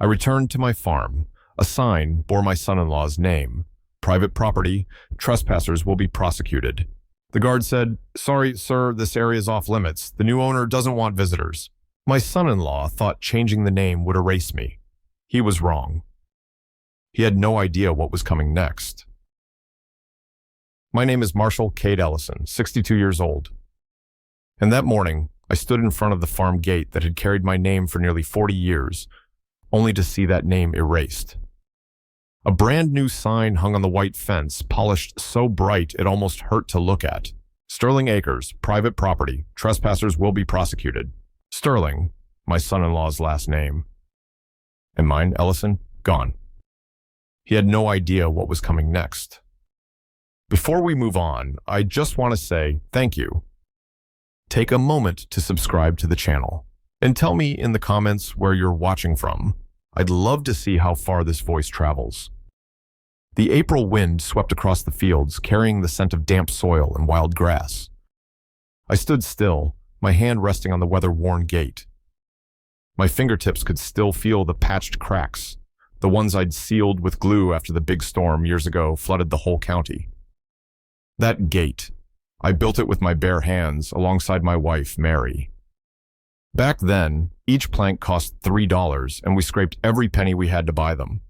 I returned to my farm. A sign bore my son-in-law's name. Private property. Trespassers will be prosecuted. The guard said, "Sorry, sir, this area is off limits. The new owner doesn't want visitors." My son-in-law thought changing the name would erase me. He was wrong. He had no idea what was coming next. My name is Marshall Cade Ellison, 62 years old. And that morning, I stood in front of the farm gate that had carried my name for nearly 40 years, only to see that name erased. A brand new sign hung on the white fence, polished so bright it almost hurt to look at. Sterling Acres, private property. Trespassers will be prosecuted. Sterling, my son-in-law's last name. And mine, Ellison, gone. He had no idea what was coming next. Before we move on, I just want to say thank you. Take a moment to subscribe to the channel and tell me in the comments where you're watching from. I'd love to see how far this voice travels. The April wind swept across the fields, carrying the scent of damp soil and wild grass. I stood still, my hand resting on the weather-worn gate. My fingertips could still feel the patched cracks, the ones I'd sealed with glue after the big storm years ago flooded the whole county. That gate, I built it with my bare hands alongside my wife, Mary. Back then, each plank cost $3, and we scraped every penny we had to buy them.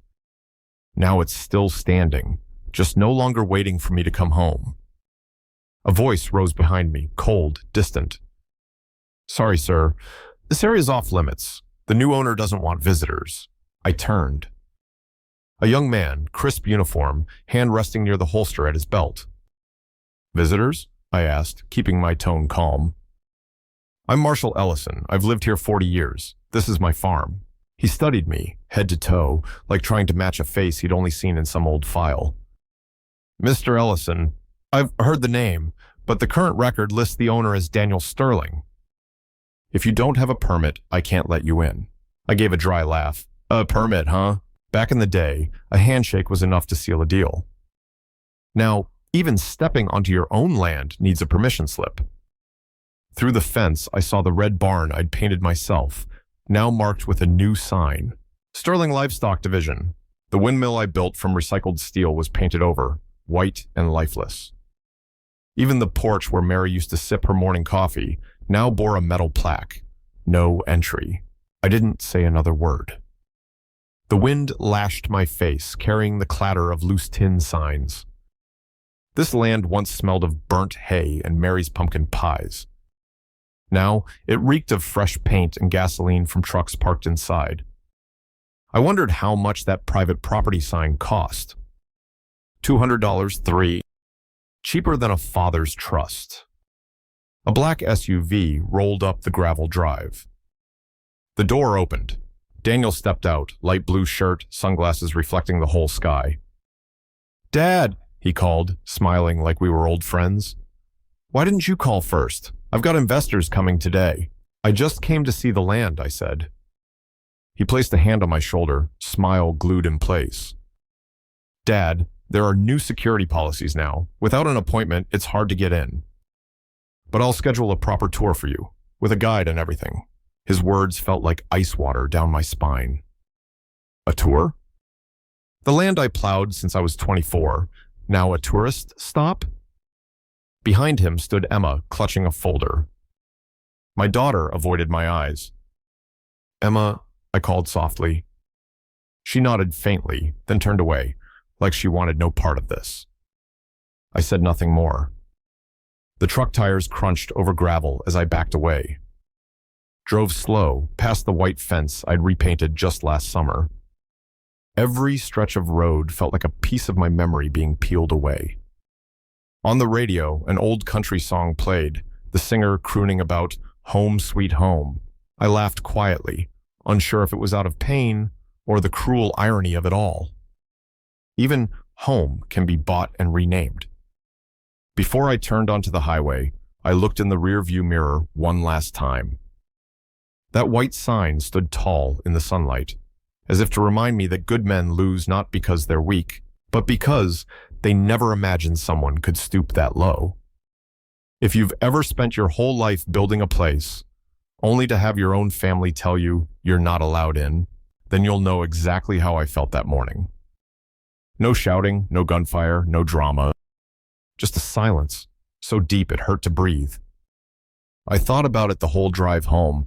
Now it's still standing, just no longer waiting for me to come home. A voice rose behind me, cold, distant. "Sorry, sir. This area is off limits. The new owner doesn't want visitors." I turned. A young man, crisp uniform, hand resting near the holster at his belt. "Visitors?" I asked, keeping my tone calm. "I'm Marshall Ellison. I've lived here 40 years. This is my farm." He studied me, head to toe, like trying to match a face he'd only seen in some old file. "Mr. Ellison, I've heard the name, but the current record lists the owner as Daniel Sterling. If you don't have a permit, I can't let you in." I gave a dry laugh. "A permit, huh?" Back in the day, a handshake was enough to seal a deal. Now, even stepping onto your own land needs a permission slip. Through the fence, I saw the red barn I'd painted myself, now marked with a new sign. Sterling Livestock Division. The windmill I built from recycled steel was painted over, white and lifeless. Even the porch where Mary used to sip her morning coffee now bore a metal plaque. No entry. I didn't say another word. The wind lashed my face, carrying the clatter of loose tin signs. This land once smelled of burnt hay and Mary's pumpkin pies. Now, it reeked of fresh paint and gasoline from trucks parked inside. I wondered how much that private property sign cost. $200, $3. Cheaper than a father's trust. A black SUV rolled up the gravel drive. The door opened. Daniel stepped out, light blue shirt, sunglasses reflecting the whole sky. "Dad," he called, smiling like we were old friends. "Why didn't you call first? I've got investors coming today." "I just came to see the land," I said. He placed a hand on my shoulder, smile glued in place. "Dad, there are new security policies now. Without an appointment, it's hard to get in. But I'll schedule a proper tour for you, with a guide and everything." His words felt like ice water down my spine. "A tour?" The land I plowed since I was 24, now a tourist stop? Behind him stood Emma, clutching a folder. My daughter avoided my eyes. "Emma," I called softly. She nodded faintly, then turned away, like she wanted no part of this. I said nothing more. The truck tires crunched over gravel as I backed away. Drove slow, past the white fence I'd repainted just last summer. Every stretch of road felt like a piece of my memory being peeled away. On the radio, an old country song played, the singer crooning about "Home Sweet Home." I laughed quietly, unsure if it was out of pain or the cruel irony of it all. Even home can be bought and renamed. Before I turned onto the highway, I looked in the rearview mirror one last time. That white sign stood tall in the sunlight, as if to remind me that good men lose not because they're weak, but because they never imagined someone could stoop that low. If you've ever spent your whole life building a place, only to have your own family tell you you're not allowed in, then you'll know exactly how I felt that morning. No shouting, no gunfire, no drama. Just a silence, so deep it hurt to breathe. I thought about it the whole drive home,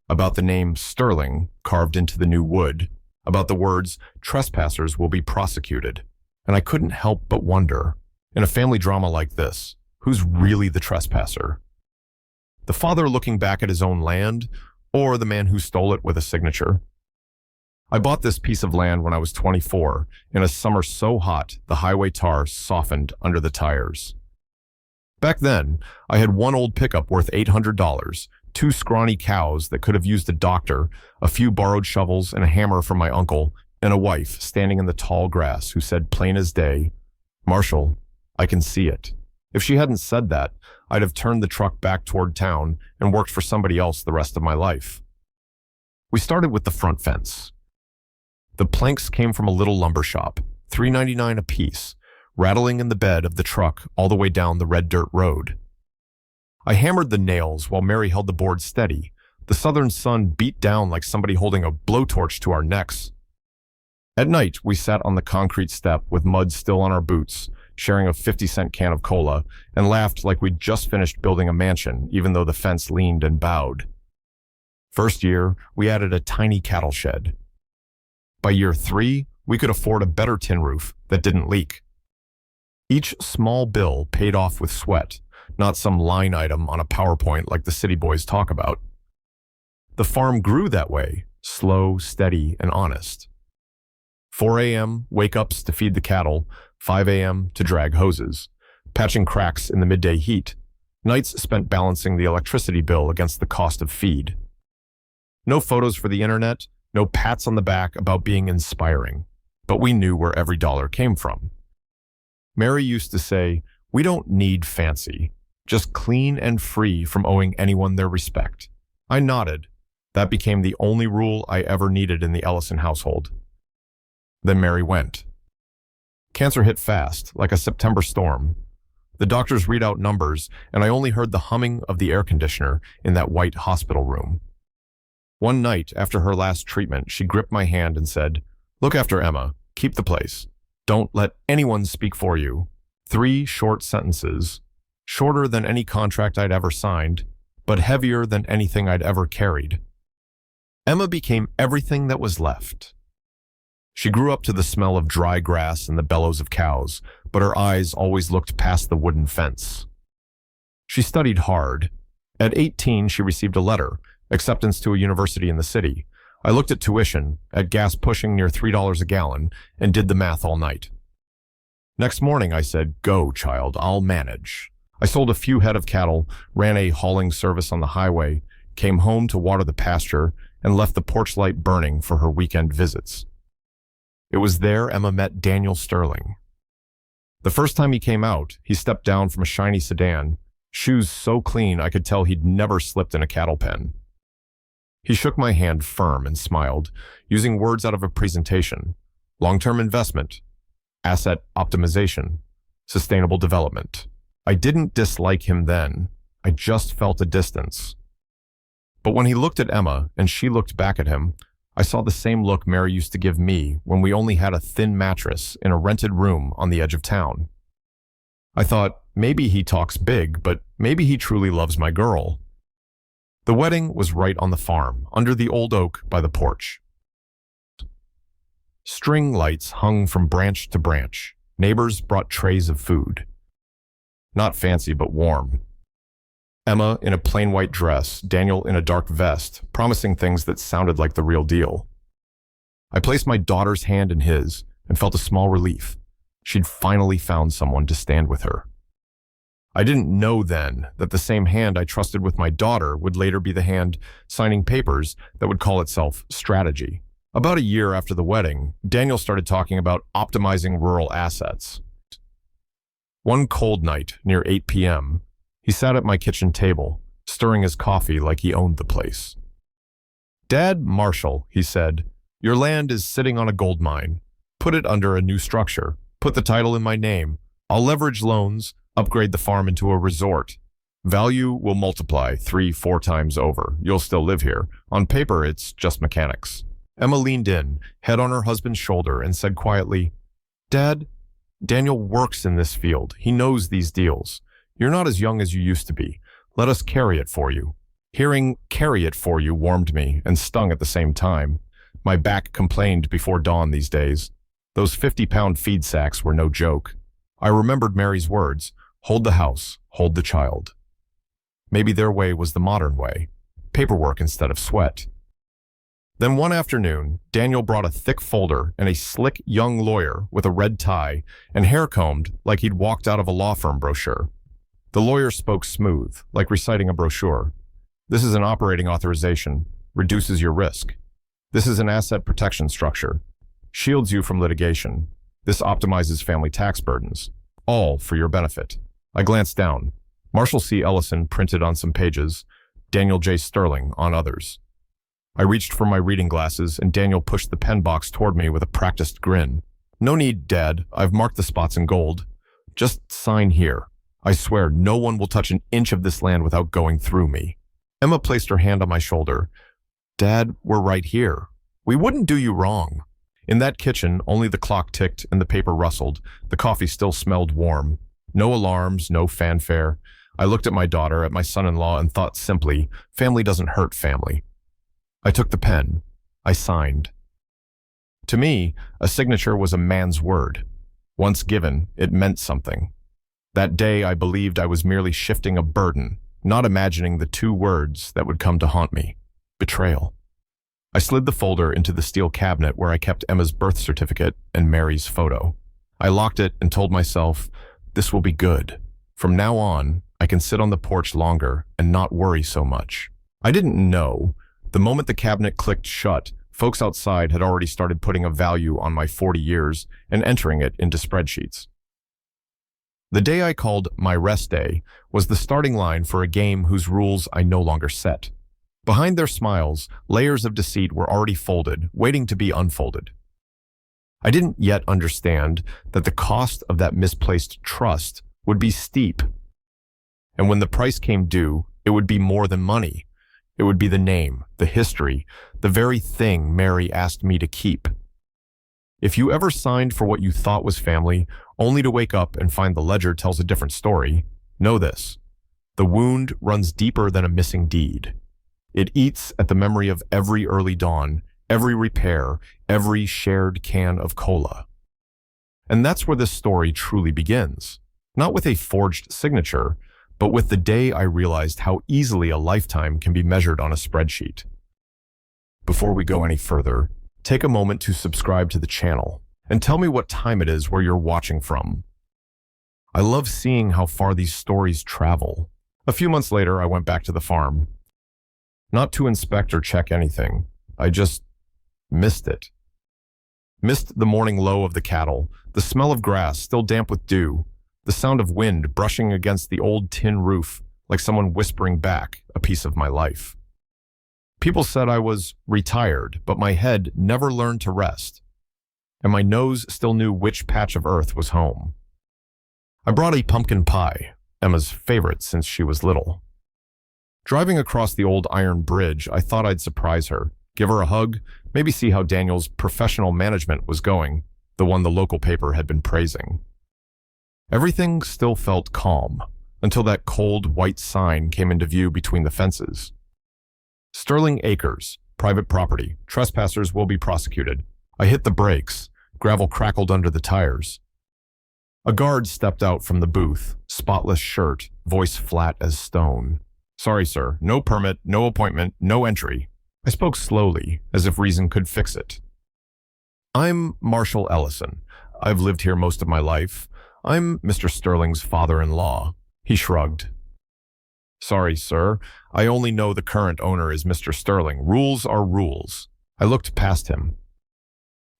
about the name Sterling carved into the new wood, about the words, "Trespassers will be prosecuted." And I couldn't help but wonder, in a family drama like this, who's really the trespasser? The father looking back at his own land, or the man who stole it with a signature? I bought this piece of land when I was 24, in a summer so hot the highway tar softened under the tires. Back then, I had one old pickup worth $800, two scrawny cows that could have used a doctor, a few borrowed shovels and a hammer from my uncle, and a wife standing in the tall grass who said plain as day, "Marshall, I can see it." If she hadn't said that, I'd have turned the truck back toward town and worked for somebody else the rest of my life. We started with the front fence. The planks came from a little lumber shop, $3.99 a piece, rattling in the bed of the truck all the way down the red dirt road. I hammered the nails while Mary held the board steady. The southern sun beat down like somebody holding a blowtorch to our necks. At night, we sat on the concrete step with mud still on our boots, sharing a 50-cent can of cola, and laughed like we'd just finished building a mansion, even though the fence leaned and bowed. First year, we added a tiny cattle shed. By year 3, we could afford a better tin roof that didn't leak. Each small bill paid off with sweat, not some line item on a PowerPoint like the city boys talk about. The farm grew that way, slow, steady, and honest. 4 a.m. wake-ups to feed the cattle, 5 a.m. to drag hoses, patching cracks in the midday heat, nights spent balancing the electricity bill against the cost of feed. No photos for the internet, no pats on the back about being inspiring, but we knew where every dollar came from. Mary used to say, "We don't need fancy, just clean and free from owing anyone their respect." I nodded. That became the only rule I ever needed in the Ellison household. Then Mary went. Cancer hit fast, like a September storm. The doctors read out numbers, and I only heard the humming of the air conditioner in that white hospital room. One night, after her last treatment, she gripped my hand and said, "Look after Emma. Keep the place. Don't let anyone speak for you." 3 short sentences, shorter than any contract I'd ever signed, but heavier than anything I'd ever carried. Emma became everything that was left. She grew up to the smell of dry grass and the bellows of cows, but her eyes always looked past the wooden fence. She studied hard. At 18, she received a letter, acceptance to a university in the city. I looked at tuition, at gas pushing near $3 a gallon, and did the math all night. Next morning, I said, "Go, child, I'll manage." I sold a few head of cattle, ran a hauling service on the highway, came home to water the pasture, and left the porch light burning for her weekend visits. It was there Emma met Daniel Sterling. The first time he came out, he stepped down from a shiny sedan, shoes so clean I could tell he'd never slipped in a cattle pen. He shook my hand firm and smiled, using words out of a presentation: long-term investment, asset optimization, sustainable development. I didn't dislike him then. I just felt a distance. But when he looked at Emma and she looked back at him, I saw the same look Mary used to give me when we only had a thin mattress in a rented room on the edge of town. I thought, maybe he talks big, but maybe he truly loves my girl. The wedding was right on the farm, under the old oak by the porch. String lights hung from branch to branch. Neighbors brought trays of food. Not fancy, but warm. Emma in a plain white dress, Daniel in a dark vest, promising things that sounded like the real deal. I placed my daughter's hand in his and felt a small relief. She'd finally found someone to stand with her. I didn't know then that the same hand I trusted with my daughter would later be the hand signing papers that would call itself strategy. About a year after the wedding, Daniel started talking about optimizing rural assets. One cold night near 8 p.m., he sat at my kitchen table, stirring his coffee like he owned the place. "Dad, Marshall," he said, "your land is sitting on a gold mine. Put it under a new structure. Put the title in my name. I'll leverage loans, upgrade the farm into a resort. Value will multiply 3-4 times over. You'll still live here. On paper, it's just mechanics." Emma leaned in, head on her husband's shoulder, and said quietly, "Dad, Daniel works in this field. He knows these deals. You're not as young as you used to be. Let us carry it for you." Hearing "carry it for you" warmed me and stung at the same time. My back complained before dawn these days. Those 50-pound feed sacks were no joke. I remembered Mary's words, "Hold the house, hold the child." Maybe their way was the modern way, paperwork instead of sweat. Then one afternoon, Daniel brought a thick folder and a slick young lawyer with a red tie and hair combed like he'd walked out of a law firm brochure. The lawyer spoke smooth, like reciting a brochure. "This is an operating authorization, reduces your risk. This is an asset protection structure, shields you from litigation. This optimizes family tax burdens, all for your benefit." I glanced down. Marshall C. Ellison printed on some pages, Daniel J. Sterling on others. I reached for my reading glasses, and Daniel pushed the pen box toward me with a practiced grin. "No need, Dad. I've marked the spots in gold. Just sign here. I swear no one will touch an inch of this land without going through me." Emma placed her hand on my shoulder. "Dad, we're right here. We wouldn't do you wrong." In that kitchen, only the clock ticked and the paper rustled. The coffee still smelled warm. No alarms, no fanfare. I looked at my daughter, at my son-in-law, and thought simply, family doesn't hurt family. I took the pen. I signed. To me, a signature was a man's word. Once given, it meant something. That day, I believed I was merely shifting a burden, not imagining the two words that would come to haunt me: betrayal. I slid the folder into the steel cabinet where I kept Emma's birth certificate and Mary's photo. I locked it and told myself, this will be good. From now on, I can sit on the porch longer and not worry so much. I didn't know. The moment the cabinet clicked shut, folks outside had already started putting a value on my 40 years and entering it into spreadsheets. The day I called my rest day was the starting line for a game whose rules I no longer set. Behind their smiles, layers of deceit were already folded, waiting to be unfolded. I didn't yet understand that the cost of that misplaced trust would be steep. And when the price came due, it would be more than money. It would be the name, the history, the very thing Mary asked me to keep. If you ever signed for what you thought was family, only to wake up and find the ledger tells a different story, know this: the wound runs deeper than a missing deed. It eats at the memory of every early dawn, every repair, every shared can of cola. And that's where this story truly begins. Not with a forged signature, but with the day I realized how easily a lifetime can be measured on a spreadsheet. Before we go any further, take a moment to subscribe to the channel and tell me what time it is where you're watching from. I love seeing how far these stories travel. A few months later, I went back to the farm. Not to inspect or check anything. I just missed it. Missed the morning low of the cattle, the smell of grass still damp with dew, the sound of wind brushing against the old tin roof like someone whispering back a piece of my life. People said I was retired, but my head never learned to rest, and my nose still knew which patch of earth was home. I brought a pumpkin pie, Emma's favorite since she was little. Driving across the old iron bridge, I thought I'd surprise her, give her a hug, maybe see how Daniel's professional management was going, the one the local paper had been praising. Everything still felt calm, until that cold white sign came into view between the fences. Sterling Acres, private property. Trespassers will be prosecuted. I hit the brakes. Gravel crackled under the tires. A guard stepped out from the booth, spotless shirt, voice flat as stone. "Sorry, sir. No permit, no appointment, no entry." I spoke slowly, as if reason could fix it. "I'm Marshall Ellison. I've lived here most of my life. I'm Mr. Sterling's father-in-law." He shrugged. "Sorry, sir. I only know the current owner is Mr. Sterling. Rules are rules." I looked past him.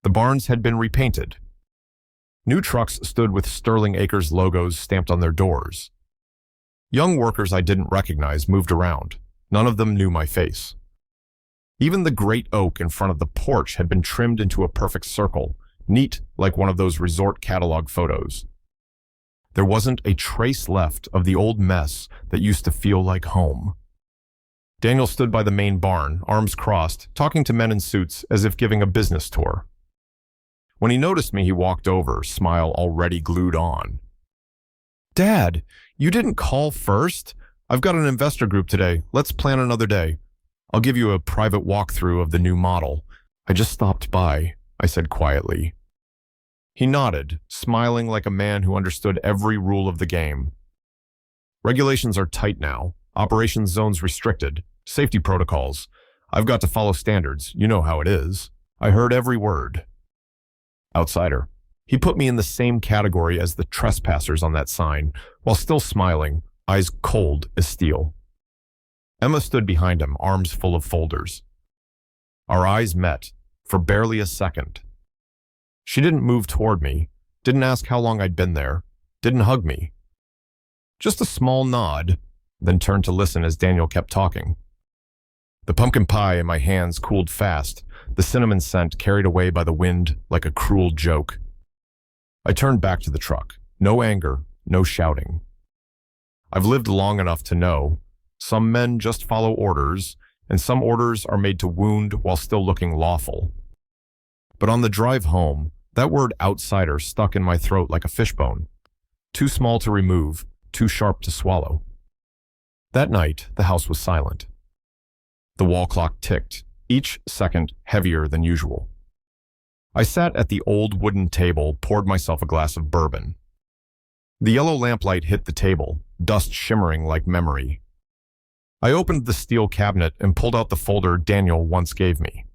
The barns had been repainted. New trucks stood with Sterling Acres logos stamped on their doors. Young workers I didn't recognize moved around. None of them knew my face. Even the great oak in front of the porch had been trimmed into a perfect circle, neat like one of those resort catalog photos. There wasn't a trace left of the old mess that used to feel like home. Daniel stood by the main barn, arms crossed, talking to men in suits as if giving a business tour. When he noticed me, he walked over, smile already glued on. "Dad, you didn't call first? I've got an investor group today. Let's plan another day. I'll give you a private walkthrough of the new model. I just stopped by," I said quietly. He nodded, smiling like a man who understood every rule of the game. "Regulations are tight now. Operations zones restricted. Safety protocols. I've got to follow standards. You know how it is." I heard every word. Outsider. He put me in the same category as the trespassers on that sign, while still smiling, eyes cold as steel. Emma stood behind him, arms full of folders. Our eyes met, for barely a second. She didn't move toward me, didn't ask how long I'd been there, didn't hug me. Just a small nod, then turned to listen as Daniel kept talking. The pumpkin pie in my hands cooled fast, the cinnamon scent carried away by the wind like a cruel joke. I turned back to the truck. No anger, no shouting. I've lived long enough to know some men just follow orders, and some orders are made to wound while still looking lawful. But on the drive home, that word outsider stuck in my throat like a fishbone. Too small to remove, too sharp to swallow. That night, the house was silent. The wall clock ticked, each second heavier than usual. I sat at the old wooden table, poured myself a glass of bourbon. The yellow lamplight hit the table, dust shimmering like memory. I opened the steel cabinet and pulled out the folder Daniel once gave me.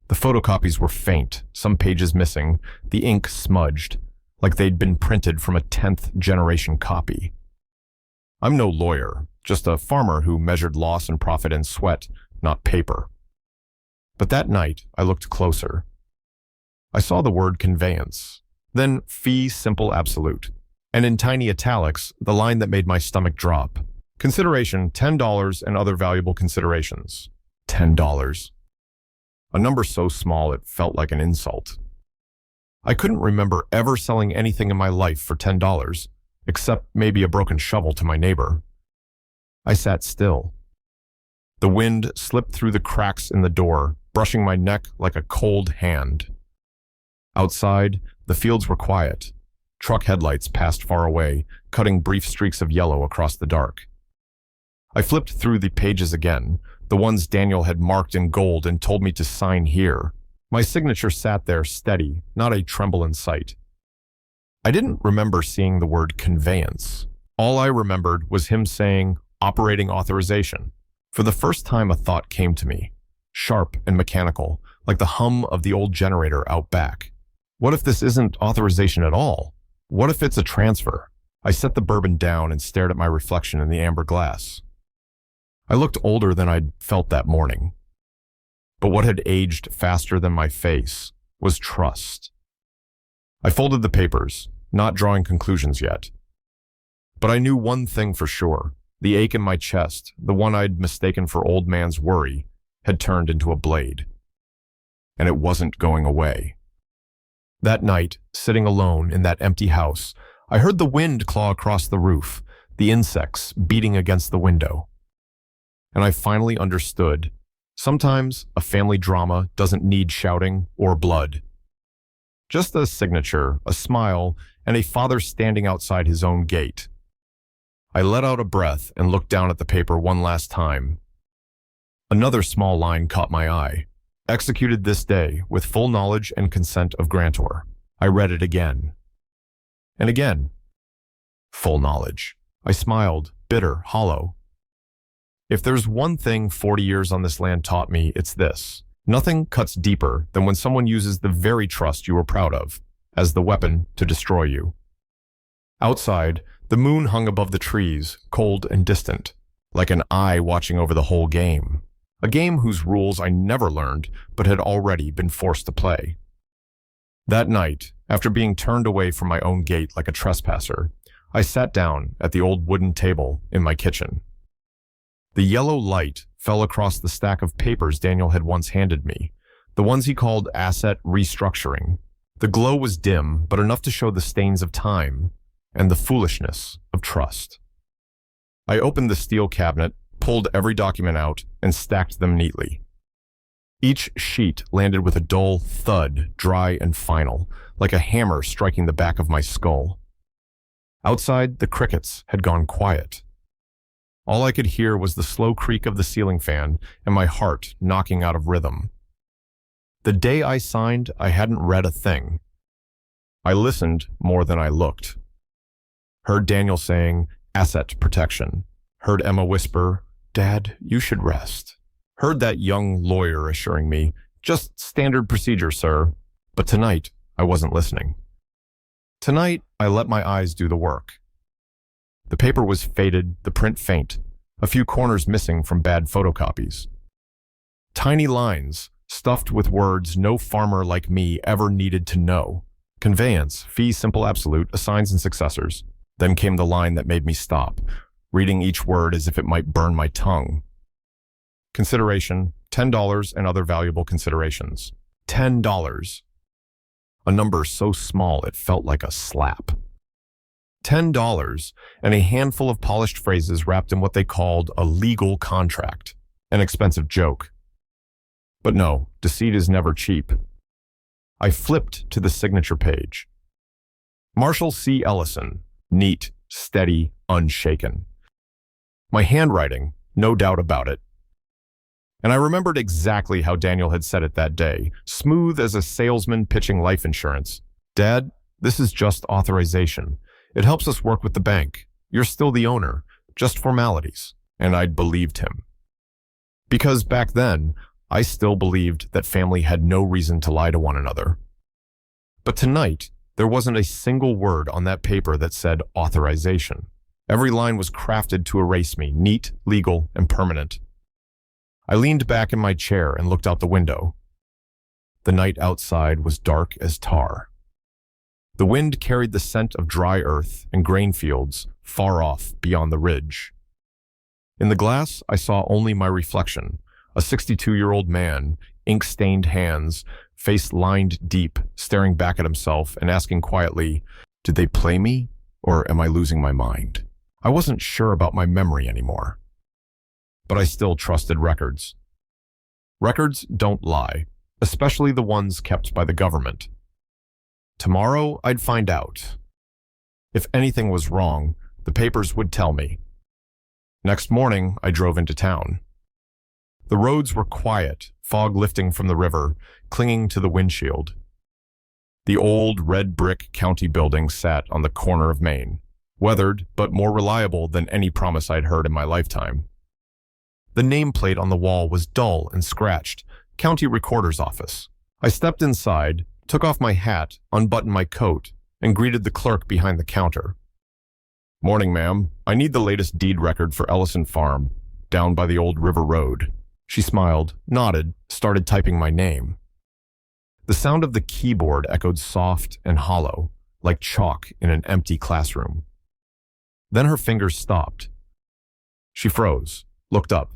The photocopies were faint, some pages missing, the ink smudged, like they'd been printed from a 10th generation copy. I'm no lawyer, just a farmer who measured loss and profit in sweat, not paper. But that night, I looked closer. I saw the word conveyance, then fee simple absolute, and in tiny italics, the line that made my stomach drop. Consideration, $10 and other valuable considerations. $10. A number so small it felt like an insult. I couldn't remember ever selling anything in my life for $10, except maybe a broken shovel to my neighbor. I sat still. The wind slipped through the cracks in the door, brushing my neck like a cold hand. Outside, the fields were quiet. Truck headlights passed far away, cutting brief streaks of yellow across the dark. I flipped through the pages again, the ones Daniel had marked in gold and told me to sign here. My signature sat there steady, not a tremble in sight. I didn't remember seeing the word conveyance. All I remembered was him saying operating authorization. For the first time, a thought came to me, sharp and mechanical, like the hum of the old generator out back. What if this isn't authorization at all? What if it's a transfer? I set the bourbon down and stared at my reflection in the amber glass. I looked older than I'd felt that morning. But what had aged faster than my face was trust. I folded the papers, not drawing conclusions yet. But I knew one thing for sure. The ache in my chest, the one I'd mistaken for old man's worry, had turned into a blade. And it wasn't going away. That night, sitting alone in that empty house, I heard the wind claw across the roof, the insects beating against the window. And I finally understood. Sometimes a family drama doesn't need shouting or blood. Just a signature, a smile, and a father standing outside his own gate. I let out a breath and looked down at the paper one last time. Another small line caught my eye. Executed this day with full knowledge and consent of grantor. I read it again. And again. Full knowledge. I smiled, bitter, hollow. If there's one thing 40 years on this land taught me, it's this. Nothing cuts deeper than when someone uses the very trust you were proud of as the weapon to destroy you. Outside, the moon hung above the trees, cold and distant, like an eye watching over the whole game. A game whose rules I never learned, but had already been forced to play. That night, after being turned away from my own gate like a trespasser, I sat down at the old wooden table in my kitchen. The yellow light fell across the stack of papers Daniel had once handed me, the ones he called asset restructuring. The glow was dim, but enough to show the stains of time and the foolishness of trust. I opened the steel cabinet, pulled every document out, and stacked them neatly. Each sheet landed with a dull thud, dry and final, like a hammer striking the back of my skull. Outside, the crickets had gone quiet. All I could hear was the slow creak of the ceiling fan and my heart knocking out of rhythm. The day I signed, I hadn't read a thing. I listened more than I looked. Heard Daniel saying, "asset protection." Heard Emma whisper, "Dad, you should rest." Heard that young lawyer assuring me, "just standard procedure, sir." But tonight, I wasn't listening. Tonight, I let my eyes do the work. The paper was faded, the print faint, a few corners missing from bad photocopies. Tiny lines, stuffed with words no farmer like me ever needed to know. Conveyance, fee simple absolute, assigns and successors. Then came the line that made me stop, reading each word as if it might burn my tongue. Consideration, $10 and other valuable considerations. $10. A number so small it felt like a slap. $10 and a handful of polished phrases wrapped in what they called a legal contract, an expensive joke. But no, deceit is never cheap. I flipped to the signature page. Marshall C. Ellison, neat, steady, unshaken. My handwriting, no doubt about it. And I remembered exactly how Daniel had said it that day, smooth as a salesman pitching life insurance. "Dad, this is just authorization. It helps us work with the bank. You're still the owner, just formalities." And I'd believed him. Because back then, I still believed that family had no reason to lie to one another. But tonight, there wasn't a single word on that paper that said authorization. Every line was crafted to erase me, neat, legal, and permanent. I leaned back in my chair and looked out the window. The night outside was dark as tar. The wind carried the scent of dry earth and grain fields far off beyond the ridge. In the glass, I saw only my reflection, a 62-year-old man, ink-stained hands, face lined deep, staring back at himself and asking quietly, "Did they play me, or am I losing my mind?" I wasn't sure about my memory anymore. But I still trusted records. Records don't lie, especially the ones kept by the government. Tomorrow, I'd find out. If anything was wrong, the papers would tell me. Next morning, I drove into town. The roads were quiet, fog lifting from the river, clinging to the windshield. The old red brick county building sat on the corner of Main, weathered but more reliable than any promise I'd heard in my lifetime. The nameplate on the wall was dull and scratched, County Recorder's Office. I stepped inside, took off my hat, unbuttoned my coat, and greeted the clerk behind the counter. "Morning, ma'am. I need the latest deed record for Ellison Farm, down by the old river road." She smiled, nodded, started typing my name. The sound of the keyboard echoed soft and hollow, like chalk in an empty classroom. Then her fingers stopped. She froze, looked up.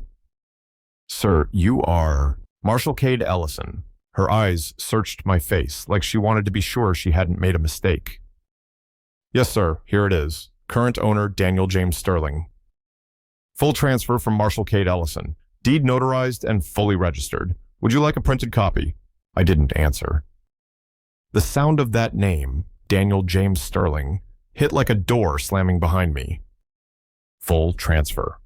"Sir, you are—" "Marshall Cade Ellison." Her eyes searched my face like she wanted to be sure she hadn't made a mistake. "Yes, sir, here it is. Current owner Daniel James Sterling. Full transfer from Marshall Cade Ellison. Deed notarized and fully registered. Would you like a printed copy?" I didn't answer. The sound of that name, Daniel James Sterling, hit like a door slamming behind me. Full transfer.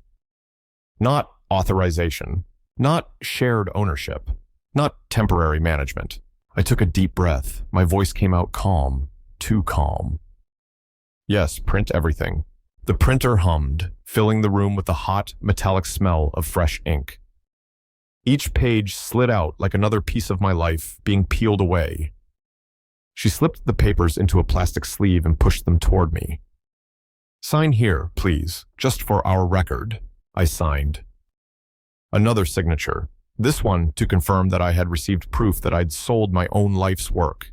Not authorization. Not shared ownership. Not temporary management. I took a deep breath. My voice came out calm, too calm. "Yes, print everything." The printer hummed, filling the room with the hot, metallic smell of fresh ink. Each page slid out like another piece of my life being peeled away. She slipped the papers into a plastic sleeve and pushed them toward me. "Sign here, please, just for our record." I signed. Another signature, this one to confirm that I had received proof that I'd sold my own life's work.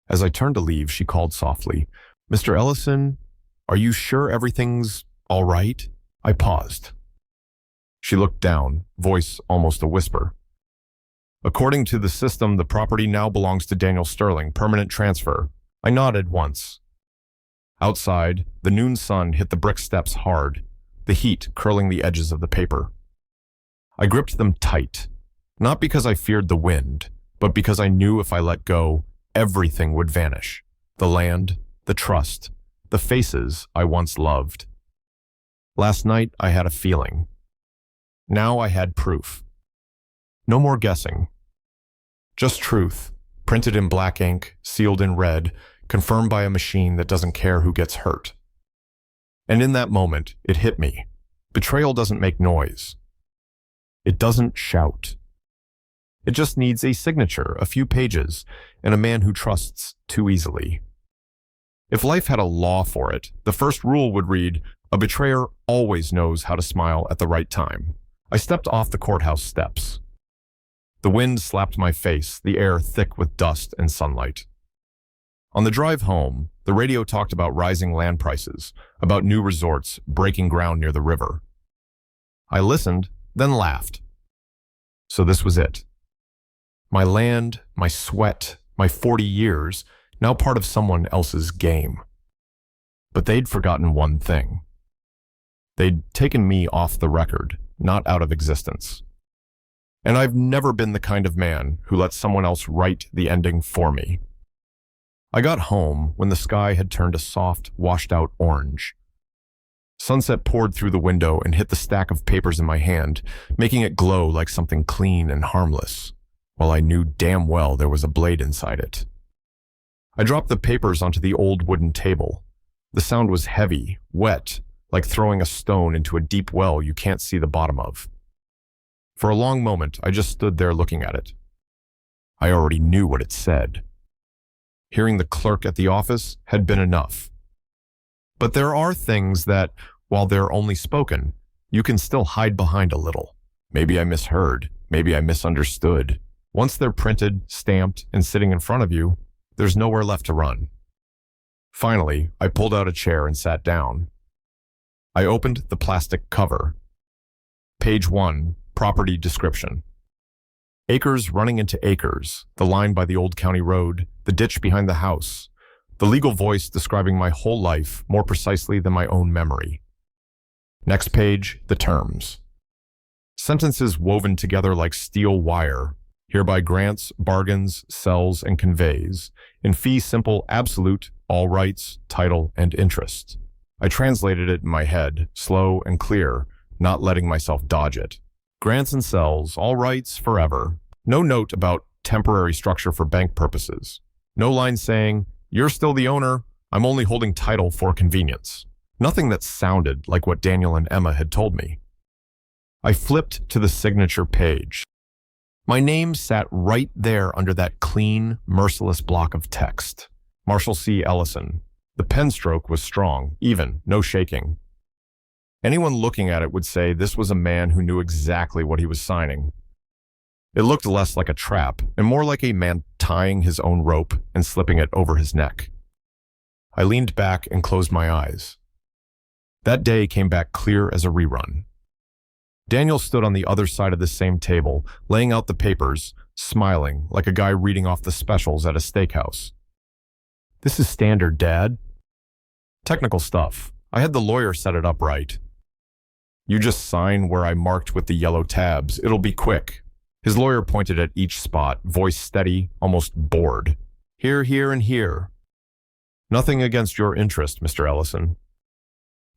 As I turned to leave, she called softly, "Mr. Ellison, are you sure everything's all right?" I paused. She looked down, voice almost a whisper. "According to the system, the property now belongs to Daniel Sterling, permanent transfer." I nodded once. Outside, the noon sun hit the brick steps hard. the heat curling the edges of the paper. I gripped them tight, not because I feared the wind, but because I knew if I let go, everything would vanish. The land, the trust, the faces I once loved. Last night, I had a feeling. Now I had proof. No more guessing. Just truth, printed in black ink, sealed in red, confirmed by a machine that doesn't care who gets hurt. And in that moment, it hit me. Betrayal doesn't make noise. It doesn't shout. It just needs a signature, a few pages, and a man who trusts too easily. If life had a law for it, the first rule would read, "A betrayer always knows how to smile at the right time." I stepped off the courthouse steps. The wind slapped my face, the air thick with dust and sunlight. On the drive home, the radio talked about rising land prices, about new resorts breaking ground near the river. I listened, then laughed. So this was it. My land, my sweat, my 40 years, now part of someone else's game. But they'd forgotten one thing. They'd taken me off the record, not out of existence. And I've never been the kind of man who lets someone else write the ending for me. I got home when the sky had turned a soft, washed-out orange. Sunset poured through the window and hit the stack of papers in my hand, making it glow like something clean and harmless, while I knew damn well there was a blade inside it. I dropped the papers onto the old wooden table. The sound was heavy, wet, like throwing a stone into a deep well you can't see the bottom of. For a long moment, I just stood there looking at it. I already knew what it said. Hearing the clerk at the office had been enough. But there are things that, while they're only spoken, you can still hide behind a little. Maybe I misheard. Maybe I misunderstood. Once they're printed, stamped, and sitting in front of you, there's nowhere left to run. Finally, I pulled out a chair and sat down. I opened the plastic cover. Page 1, property description. Acres running into acres, the line by the old county road, the ditch behind the house, the legal voice describing my whole life more precisely than my own memory. Next page, the terms. Sentences woven together like steel wire, hereby grants, bargains, sells, and conveys, in fee simple, absolute, all rights, title, and interest. I translated it in my head, slow and clear, not letting myself dodge it. Grants and sells, all rights, forever. No note about temporary structure for bank purposes. No line saying, "You're still the owner, I'm only holding title for convenience." Nothing that sounded like what Daniel and Emma had told me. I flipped to the signature page. My name sat right there under that clean, merciless block of text. Marshall C. Ellison. The pen stroke was strong, even, no shaking. Anyone looking at it would say this was a man who knew exactly what he was signing. It looked less like a trap and more like a man tying his own rope and slipping it over his neck. I leaned back and closed my eyes. That day came back clear as a rerun. Daniel stood on the other side of the same table, laying out the papers, smiling like a guy reading off the specials at a steakhouse. "This is standard, Dad." "Technical stuff. I had the lawyer set it up right." "You just sign where I marked with the yellow tabs. It'll be quick." His lawyer pointed at each spot, voice steady, almost bored. "Here, here, and here." "Nothing against your interest, Mr. Ellison.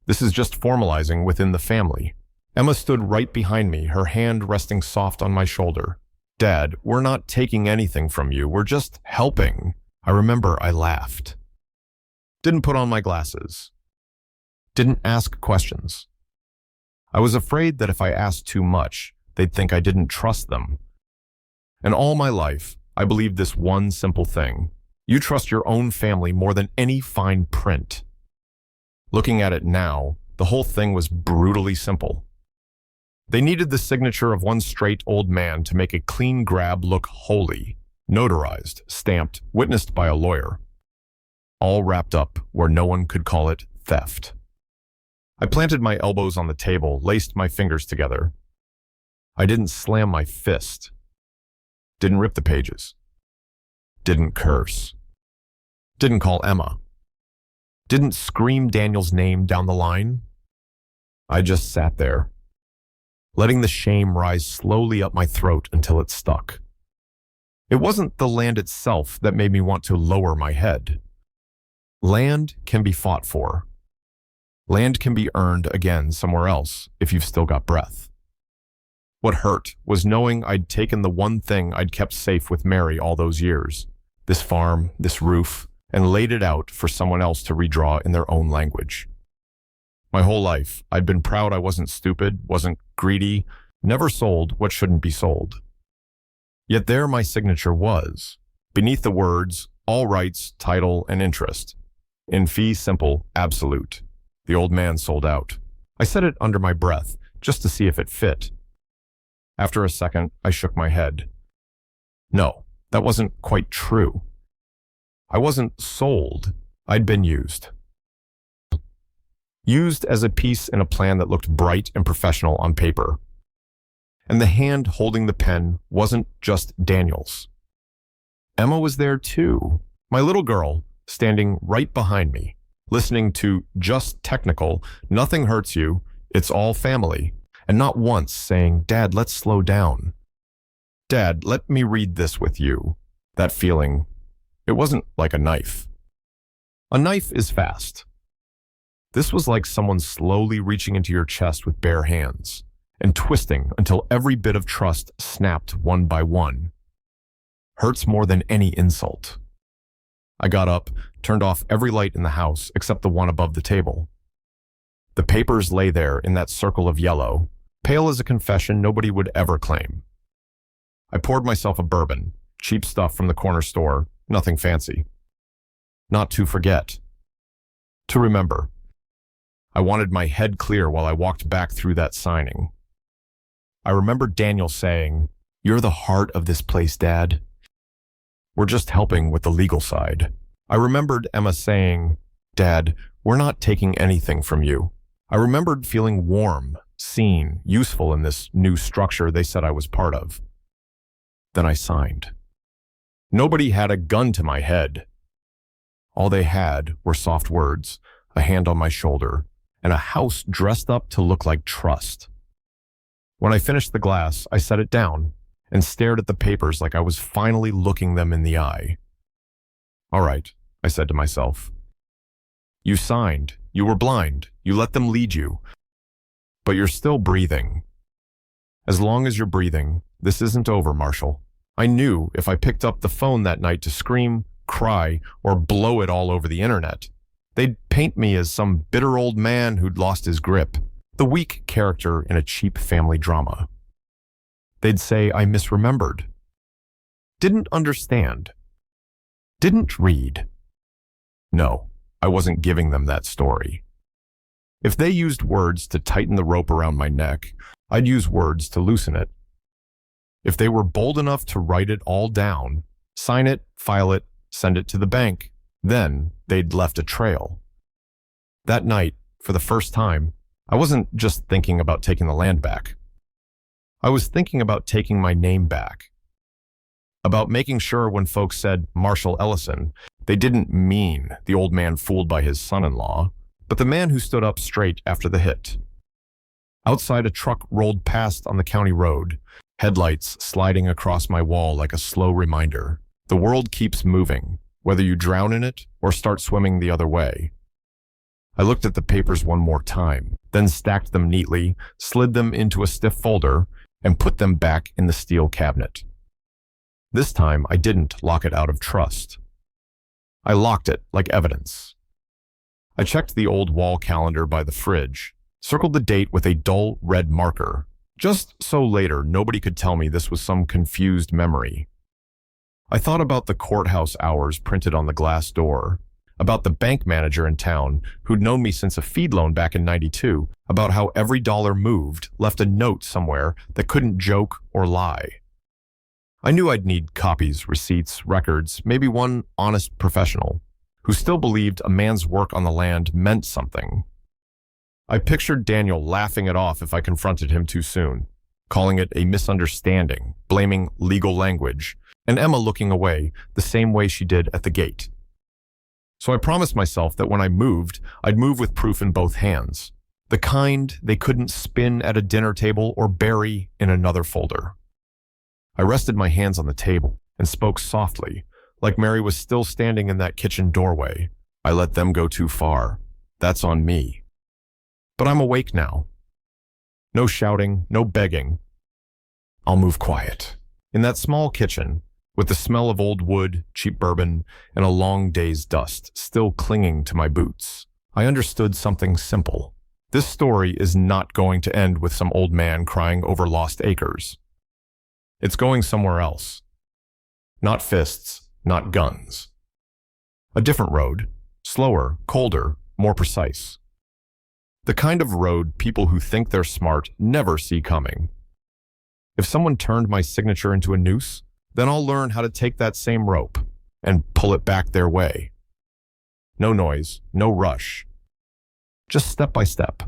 This is just formalizing within the family." Emma stood right behind me, her hand resting soft on my shoulder. "Dad, we're not taking anything from you. We're just helping." I remember I laughed. Didn't put on my glasses. Didn't ask questions. I was afraid that if I asked too much, they'd think I didn't trust them. And all my life, I believed this one simple thing. You trust your own family more than any fine print. Looking at it now, the whole thing was brutally simple. They needed the signature of one straight old man to make a clean grab look holy, notarized, stamped, witnessed by a lawyer. All wrapped up where no one could call it theft. I planted my elbows on the table, laced my fingers together. I didn't slam my fist. Didn't rip the pages. Didn't curse. Didn't call Emma. Didn't scream Daniel's name down the line. I just sat there, letting the shame rise slowly up my throat until it stuck. It wasn't the land itself that made me want to lower my head. Land can be fought for. Land can be earned again somewhere else if you've still got breath. What hurt was knowing I'd taken the one thing I'd kept safe with Mary all those years, this farm, this roof, and laid it out for someone else to redraw in their own language. My whole life, I'd been proud I wasn't stupid, wasn't greedy, never sold what shouldn't be sold. Yet there my signature was, beneath the words, all rights, title, and interest. In fee simple, absolute. The old man sold out. I said it under my breath, just to see if it fit. After a second, I shook my head. No, that wasn't quite true. I wasn't sold. I'd been used. Used as a piece in a plan that looked bright and professional on paper. And the hand holding the pen wasn't just Daniel's. Emma was there too, my little girl, standing right behind me, listening to just technical, nothing hurts you, it's all family, and not once saying, Dad, let's slow down. Dad, let me read this with you. That feeling, it wasn't like a knife. A knife is fast. This was like someone slowly reaching into your chest with bare hands and twisting until every bit of trust snapped one by one. Hurts more than any insult. I got up, turned off every light in the house except the one above the table. The papers lay there in that circle of yellow, pale as a confession nobody would ever claim. I poured myself a bourbon, cheap stuff from the corner store, nothing fancy. Not to forget. To remember. I wanted my head clear while I walked back through that signing. I remember Daniel saying, You're the heart of this place, Dad. We're just helping with the legal side. I remembered Emma saying, Dad, we're not taking anything from you. I remembered feeling warm, seen, useful in this new structure they said I was part of. Then I signed. Nobody had a gun to my head. All they had were soft words, a hand on my shoulder, and a house dressed up to look like trust. When I finished the glass, I set it down and stared at the papers like I was finally looking them in the eye. All right, I said to myself. You signed. You were blind. You let them lead you. But you're still breathing. As long as you're breathing, this isn't over, Marshall. I knew if I picked up the phone that night to scream, cry, or blow it all over the internet, they'd paint me as some bitter old man who'd lost his grip, the weak character in a cheap family drama. They'd say I misremembered, didn't understand, didn't read. No, I wasn't giving them that story. If they used words to tighten the rope around my neck, I'd use words to loosen it. If they were bold enough to write it all down, sign it, file it, send it to the bank, then they'd left a trail. That night, for the first time, I wasn't just thinking about taking the land back. I was thinking about taking my name back. About making sure when folks said Marshall Ellison, they didn't mean the old man fooled by his son-in-law, but the man who stood up straight after the hit. Outside, a truck rolled past on the county road, headlights sliding across my wall like a slow reminder. The world keeps moving, whether you drown in it or start swimming the other way. I looked at the papers one more time, then stacked them neatly, slid them into a stiff folder, and put them back in the steel cabinet. This time, I didn't lock it out of trust. I locked it like evidence. I checked the old wall calendar by the fridge, circled the date with a dull red marker, just so later nobody could tell me this was some confused memory. I thought about the courthouse hours printed on the glass door, about the bank manager in town who'd known me since a feed loan back in '92, about how every dollar moved left a note somewhere that couldn't joke or lie. I knew I'd need copies, receipts, records, maybe one honest professional who still believed a man's work on the land meant something. I pictured Daniel laughing it off if I confronted him too soon, calling it a misunderstanding, blaming legal language, and Emma looking away the same way she did at the gate. So I promised myself that when I moved, I'd move with proof in both hands. The kind they couldn't spin at a dinner table or bury in another folder. I rested my hands on the table and spoke softly, like Mary was still standing in that kitchen doorway. I let them go too far. That's on me. But I'm awake now. No shouting, no begging. I'll move quiet. In that small kitchen, with the smell of old wood, cheap bourbon, and a long day's dust still clinging to my boots, I understood something simple. This story is not going to end with some old man crying over lost acres. It's going somewhere else. Not fists, not guns. A different road, slower, colder, more precise. The kind of road people who think they're smart never see coming. If someone turned my signature into a noose, then I'll learn how to take that same rope and pull it back their way. No noise, no rush. Just step by step.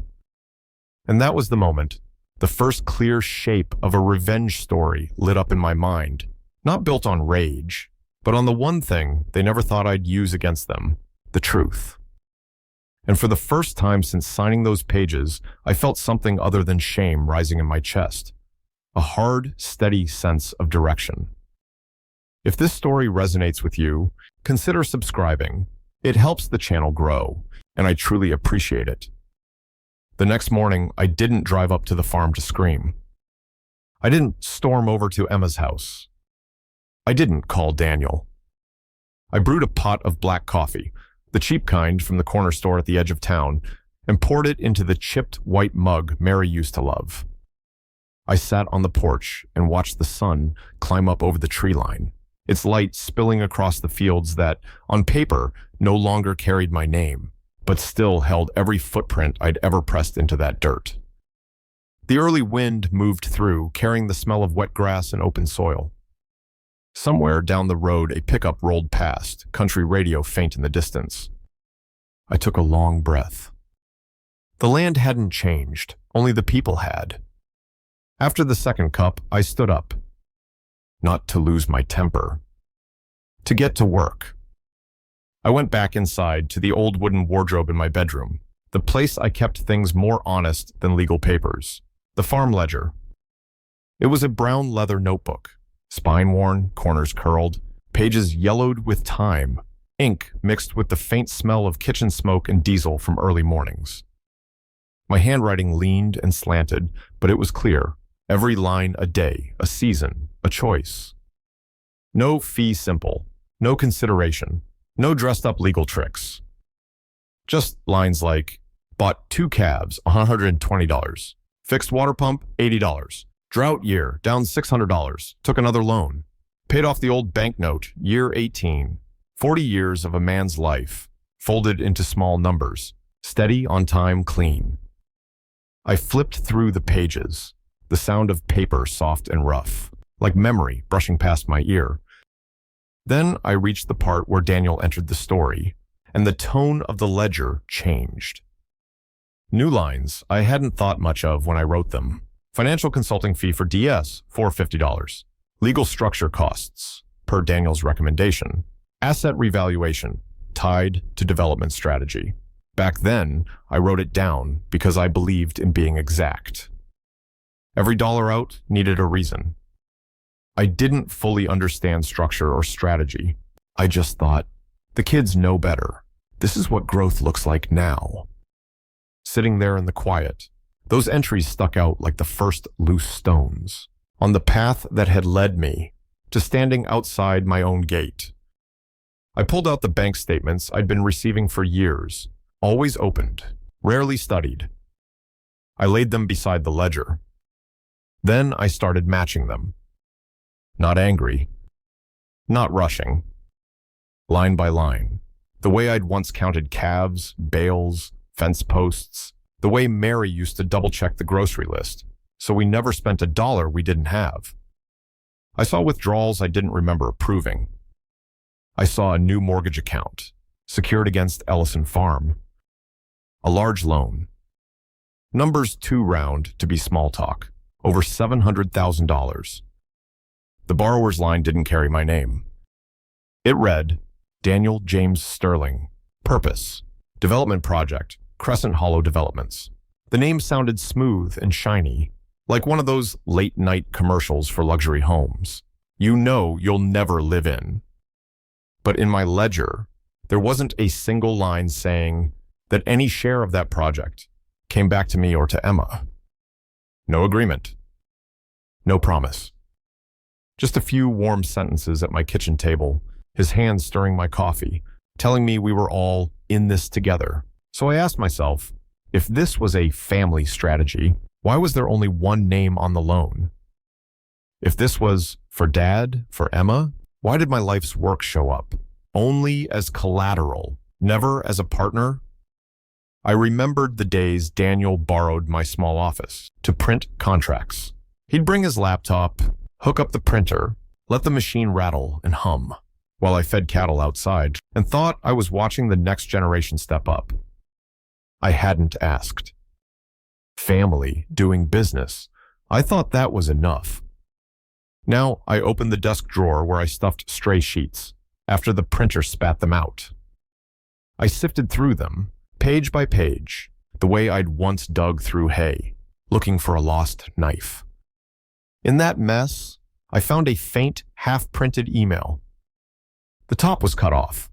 And that was the moment, the first clear shape of a revenge story lit up in my mind, not built on rage, but on the one thing they never thought I'd use against them, the truth. And for the first time since signing those pages, I felt something other than shame rising in my chest, a hard, steady sense of direction. If this story resonates with you, consider subscribing. It helps the channel grow, and I truly appreciate it. The next morning, I didn't drive up to the farm to scream. I didn't storm over to Emma's house. I didn't call Daniel. I brewed a pot of black coffee, the cheap kind from the corner store at the edge of town, and poured it into the chipped white mug Mary used to love. I sat on the porch and watched the sun climb up over the tree line, its light spilling across the fields that, on paper, no longer carried my name, but still held every footprint I'd ever pressed into that dirt. The early wind moved through, carrying the smell of wet grass and open soil. Somewhere down the road, a pickup rolled past, country radio faint in the distance. I took a long breath. The land hadn't changed, only the people had. After the second cup, I stood up. Not to lose my temper. To get to work. I went back inside to the old wooden wardrobe in my bedroom, the place I kept things more honest than legal papers, the farm ledger. It was a brown leather notebook, spine-worn, corners curled, pages yellowed with time, ink mixed with the faint smell of kitchen smoke and diesel from early mornings. My handwriting leaned and slanted, but it was clear. Every line a day, a season, a choice. No fee simple, no consideration, no dressed-up legal tricks. Just lines like, bought 2 calves, $120. Fixed water pump, $80. Drought year, down $600. Took another loan. Paid off the old banknote, year 18. 40 years of a man's life, folded into small numbers. Steady, on time, clean. I flipped through the pages, the sound of paper soft and rough, like memory brushing past my ear. Then I reached the part where Daniel entered the story, and the tone of the ledger changed. New lines I hadn't thought much of when I wrote them. Financial consulting fee for DS, $450. Legal structure costs, per Daniel's recommendation. Asset revaluation, tied to development strategy. Back then, I wrote it down because I believed in being exact. Every dollar out needed a reason. I didn't fully understand structure or strategy. I just thought, the kids know better. This is what growth looks like now. Sitting there in the quiet, those entries stuck out like the first loose stones on the path that had led me to standing outside my own gate. I pulled out the bank statements I'd been receiving for years, always opened, rarely studied. I laid them beside the ledger. Then I started matching them. Not angry, not rushing. Line by line, the way I'd once counted calves, bales, fence posts, the way Mary used to double-check the grocery list, so we never spent a dollar we didn't have. I saw withdrawals I didn't remember approving. I saw a new mortgage account, secured against Ellison Farm. A large loan. Numbers too round to be small talk, over $700,000. The borrower's line didn't carry my name. It read, Daniel James Sterling, Purpose, Development Project, Crescent Hollow Developments. The name sounded smooth and shiny, like one of those late-night commercials for luxury homes you know you'll never live in. But in my ledger, there wasn't a single line saying that any share of that project came back to me or to Emma. No agreement. No promise. Just a few warm sentences at my kitchen table, his hands stirring my coffee, telling me we were all in this together. So I asked myself, if this was a family strategy, why was there only one name on the loan? If this was for Dad, for Emma, why did my life's work show up? Only as collateral, never as a partner? I remembered the days Daniel borrowed my small office to print contracts. He'd bring his laptop, hook up the printer, let the machine rattle and hum, while I fed cattle outside and thought I was watching the next generation step up. I hadn't asked. Family, doing business, I thought that was enough. Now I opened the desk drawer where I stuffed stray sheets after the printer spat them out. I sifted through them, page by page, the way I'd once dug through hay, looking for a lost knife. In that mess, I found a faint, half-printed email. The top was cut off.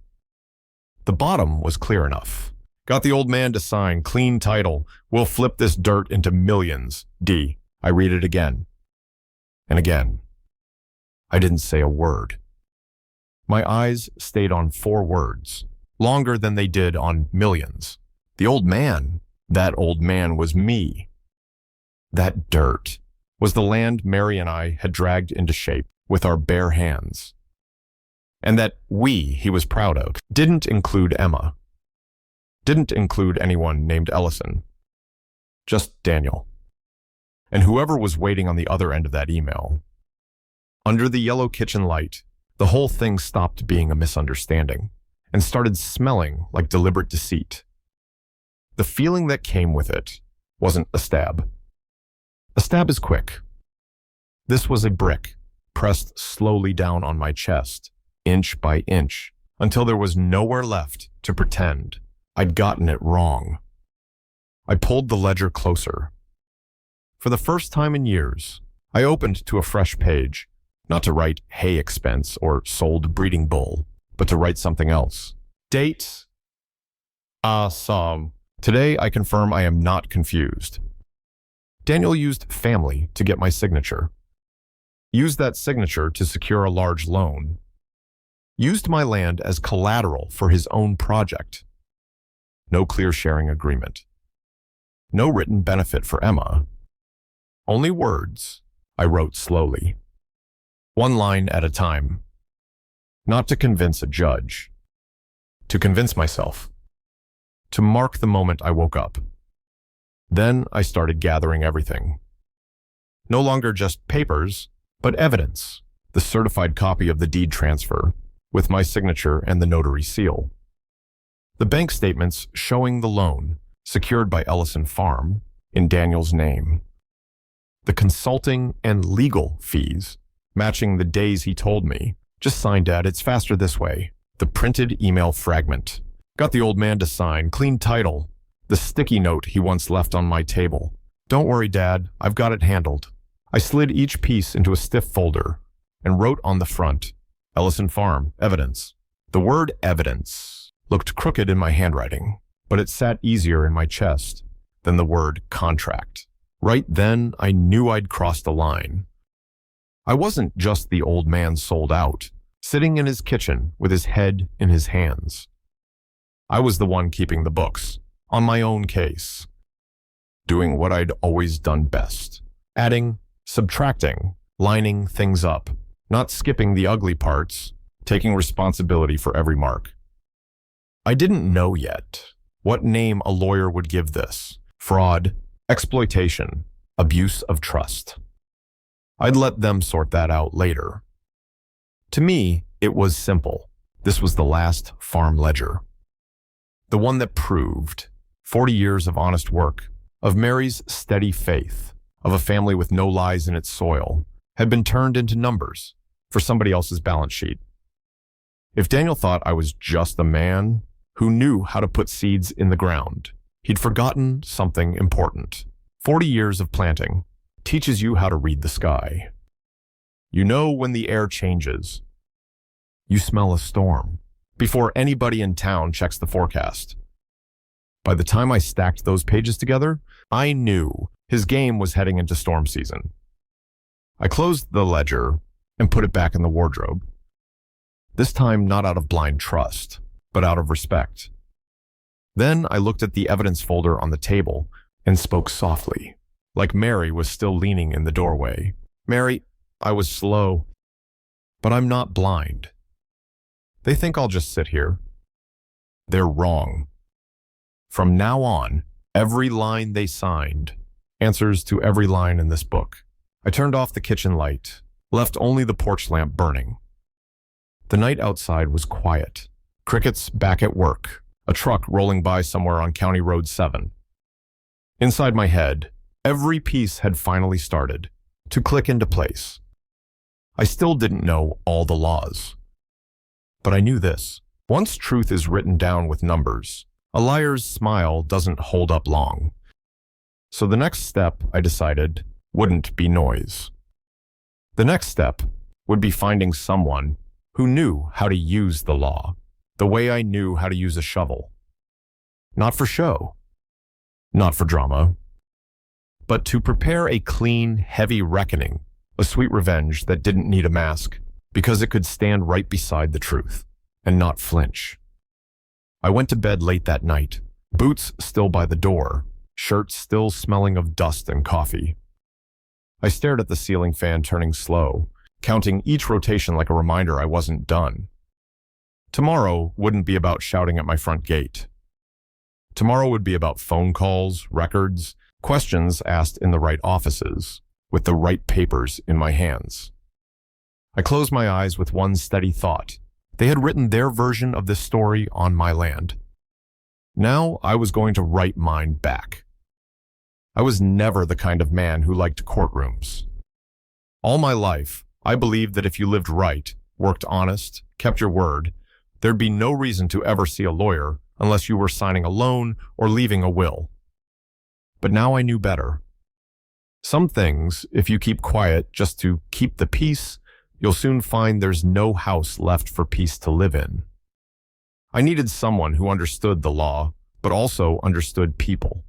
The bottom was clear enough. Got the old man to sign, clean title. We'll flip this dirt into millions, D. I read it again. And again. I didn't say a word. My eyes stayed on 4 words, longer than they did on millions. The old man, that old man was me. That dirt was the land Mary and I had dragged into shape with our bare hands. And that we he was proud of didn't include Emma. Didn't include anyone named Ellison. Just Daniel. And whoever was waiting on the other end of that email. Under the yellow kitchen light, the whole thing stopped being a misunderstanding and started smelling like deliberate deceit. The feeling that came with it wasn't a stab. A stab is quick. This was a brick pressed slowly down on my chest, inch by inch, until there was nowhere left to pretend I'd gotten it wrong. I pulled the ledger closer. For the first time in years, I opened to a fresh page, not to write hay expense or sold breeding bull, but to write something else. Date. Awesome. Today I confirm I am not confused. Daniel used family to get my signature. Used that signature to secure a large loan. Used my land as collateral for his own project. No clear sharing agreement. No written benefit for Emma. Only words, I wrote slowly. 1 line at a time. Not to convince a judge. To convince myself. To mark the moment I woke up. Then I started gathering everything. No longer just papers, but evidence. The certified copy of the deed transfer, with my signature and the notary seal. The bank statements showing the loan, secured by Ellison Farm, in Daniel's name. The consulting and legal fees, matching the days he told me. Just sign, Dad, it's faster this way. The printed email fragment. Got the old man to sign, clean title. The sticky note he once left on my table. Don't worry, Dad, I've got it handled. I slid each piece into a stiff folder and wrote on the front, Ellison Farm, evidence. The word evidence looked crooked in my handwriting, but it sat easier in my chest than the word contract. Right then, I knew I'd crossed a line. I wasn't just the old man sold out, sitting in his kitchen with his head in his hands. I was the one keeping the books, on my own case, doing what I'd always done best, adding, subtracting, lining things up, not skipping the ugly parts, taking responsibility for every mark. I didn't know yet what name a lawyer would give this: fraud, exploitation, abuse of trust. I'd let them sort that out later. To me, it was simple. This was the last farm ledger. The one that proved 40 years of honest work, of Mary's steady faith, of a family with no lies in its soil, had been turned into numbers for somebody else's balance sheet. If Daniel thought I was just a man who knew how to put seeds in the ground, He'd forgotten something important. 40 years of planting teaches you how to read the sky. You know when the air changes. You smell a storm before anybody in town checks the forecast. By the time I stacked those pages together, I knew his game was heading into storm season. I closed the ledger and put it back in the wardrobe. This time not out of blind trust, but out of respect. Then I looked at the evidence folder on the table and spoke softly, like Mary was still leaning in the doorway. Mary, I was slow, but I'm not blind. They think I'll just sit here. They're wrong. From now on, every line they signed answers to every line in this book. I turned off the kitchen light, left only the porch lamp burning. The night outside was quiet. Crickets back at work, a truck rolling by somewhere on County Road 7. Inside my head, every piece had finally started to click into place. I still didn't know all the laws. But I knew this. Once truth is written down with numbers, a liar's smile doesn't hold up long. So the next step, I decided, wouldn't be noise. The next step would be finding someone who knew how to use the law, the way I knew how to use a shovel. Not for show, not for drama, but to prepare a clean, heavy reckoning, a sweet revenge that didn't need a mask, because it could stand right beside the truth and not flinch. I went to bed late that night, boots still by the door, shirt still smelling of dust and coffee. I stared at the ceiling fan turning slow, counting each rotation like a reminder I wasn't done. Tomorrow wouldn't be about shouting at my front gate. Tomorrow would be about phone calls, records, questions asked in the right offices, with the right papers in my hands. I closed my eyes with one steady thought. They had written their version of this story on my land. Now I was going to write mine back. I was never the kind of man who liked courtrooms. All my life, I believed that if you lived right, worked honest, kept your word, there'd be no reason to ever see a lawyer unless you were signing a loan or leaving a will. But now I knew better. Some things, if you keep quiet just to keep the peace, you'll soon find there's no house left for peace to live in. I needed someone who understood the law, but also understood people.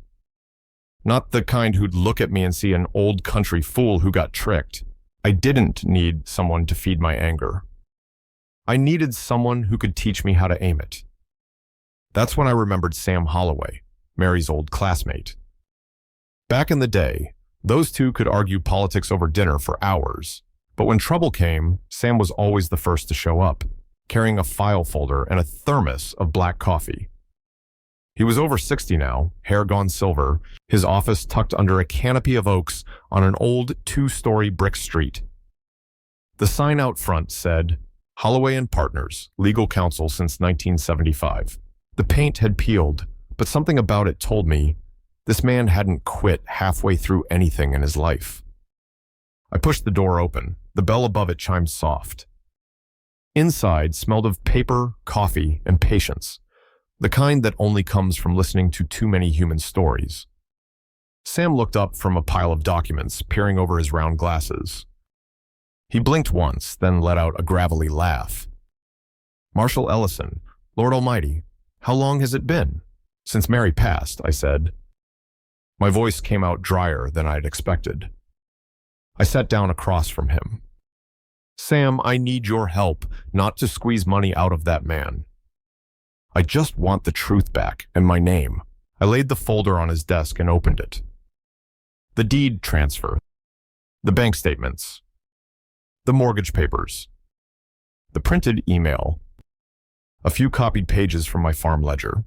Not the kind who'd look at me and see an old country fool who got tricked. I didn't need someone to feed my anger. I needed someone who could teach me how to aim it. That's when I remembered Sam Holloway, Mary's old classmate. Back in the day, those two could argue politics over dinner for hours. But when trouble came, Sam was always the first to show up, carrying a file folder and a thermos of black coffee. He was over 60 now, hair gone silver, his office tucked under a canopy of oaks on an old 2-story brick street. The sign out front said, Holloway and Partners, legal counsel since 1975. The paint had peeled, but something about it told me this man hadn't quit halfway through anything in his life. I pushed the door open. The bell above it chimed soft. Inside smelled of paper, coffee, and patience, the kind that only comes from listening to too many human stories. Sam looked up from a pile of documents, peering over his round glasses. He blinked once, then let out a gravelly laugh. Marshall Ellison, Lord Almighty, how long has it been? Since Mary passed, I said. My voice came out drier than I'd expected. I sat down across from him. Sam, I need your help not to squeeze money out of that man. I just want the truth back and my name. I laid the folder on his desk and opened it. The deed transfer, the bank statements, the mortgage papers, the printed email, a few copied pages from my farm ledger.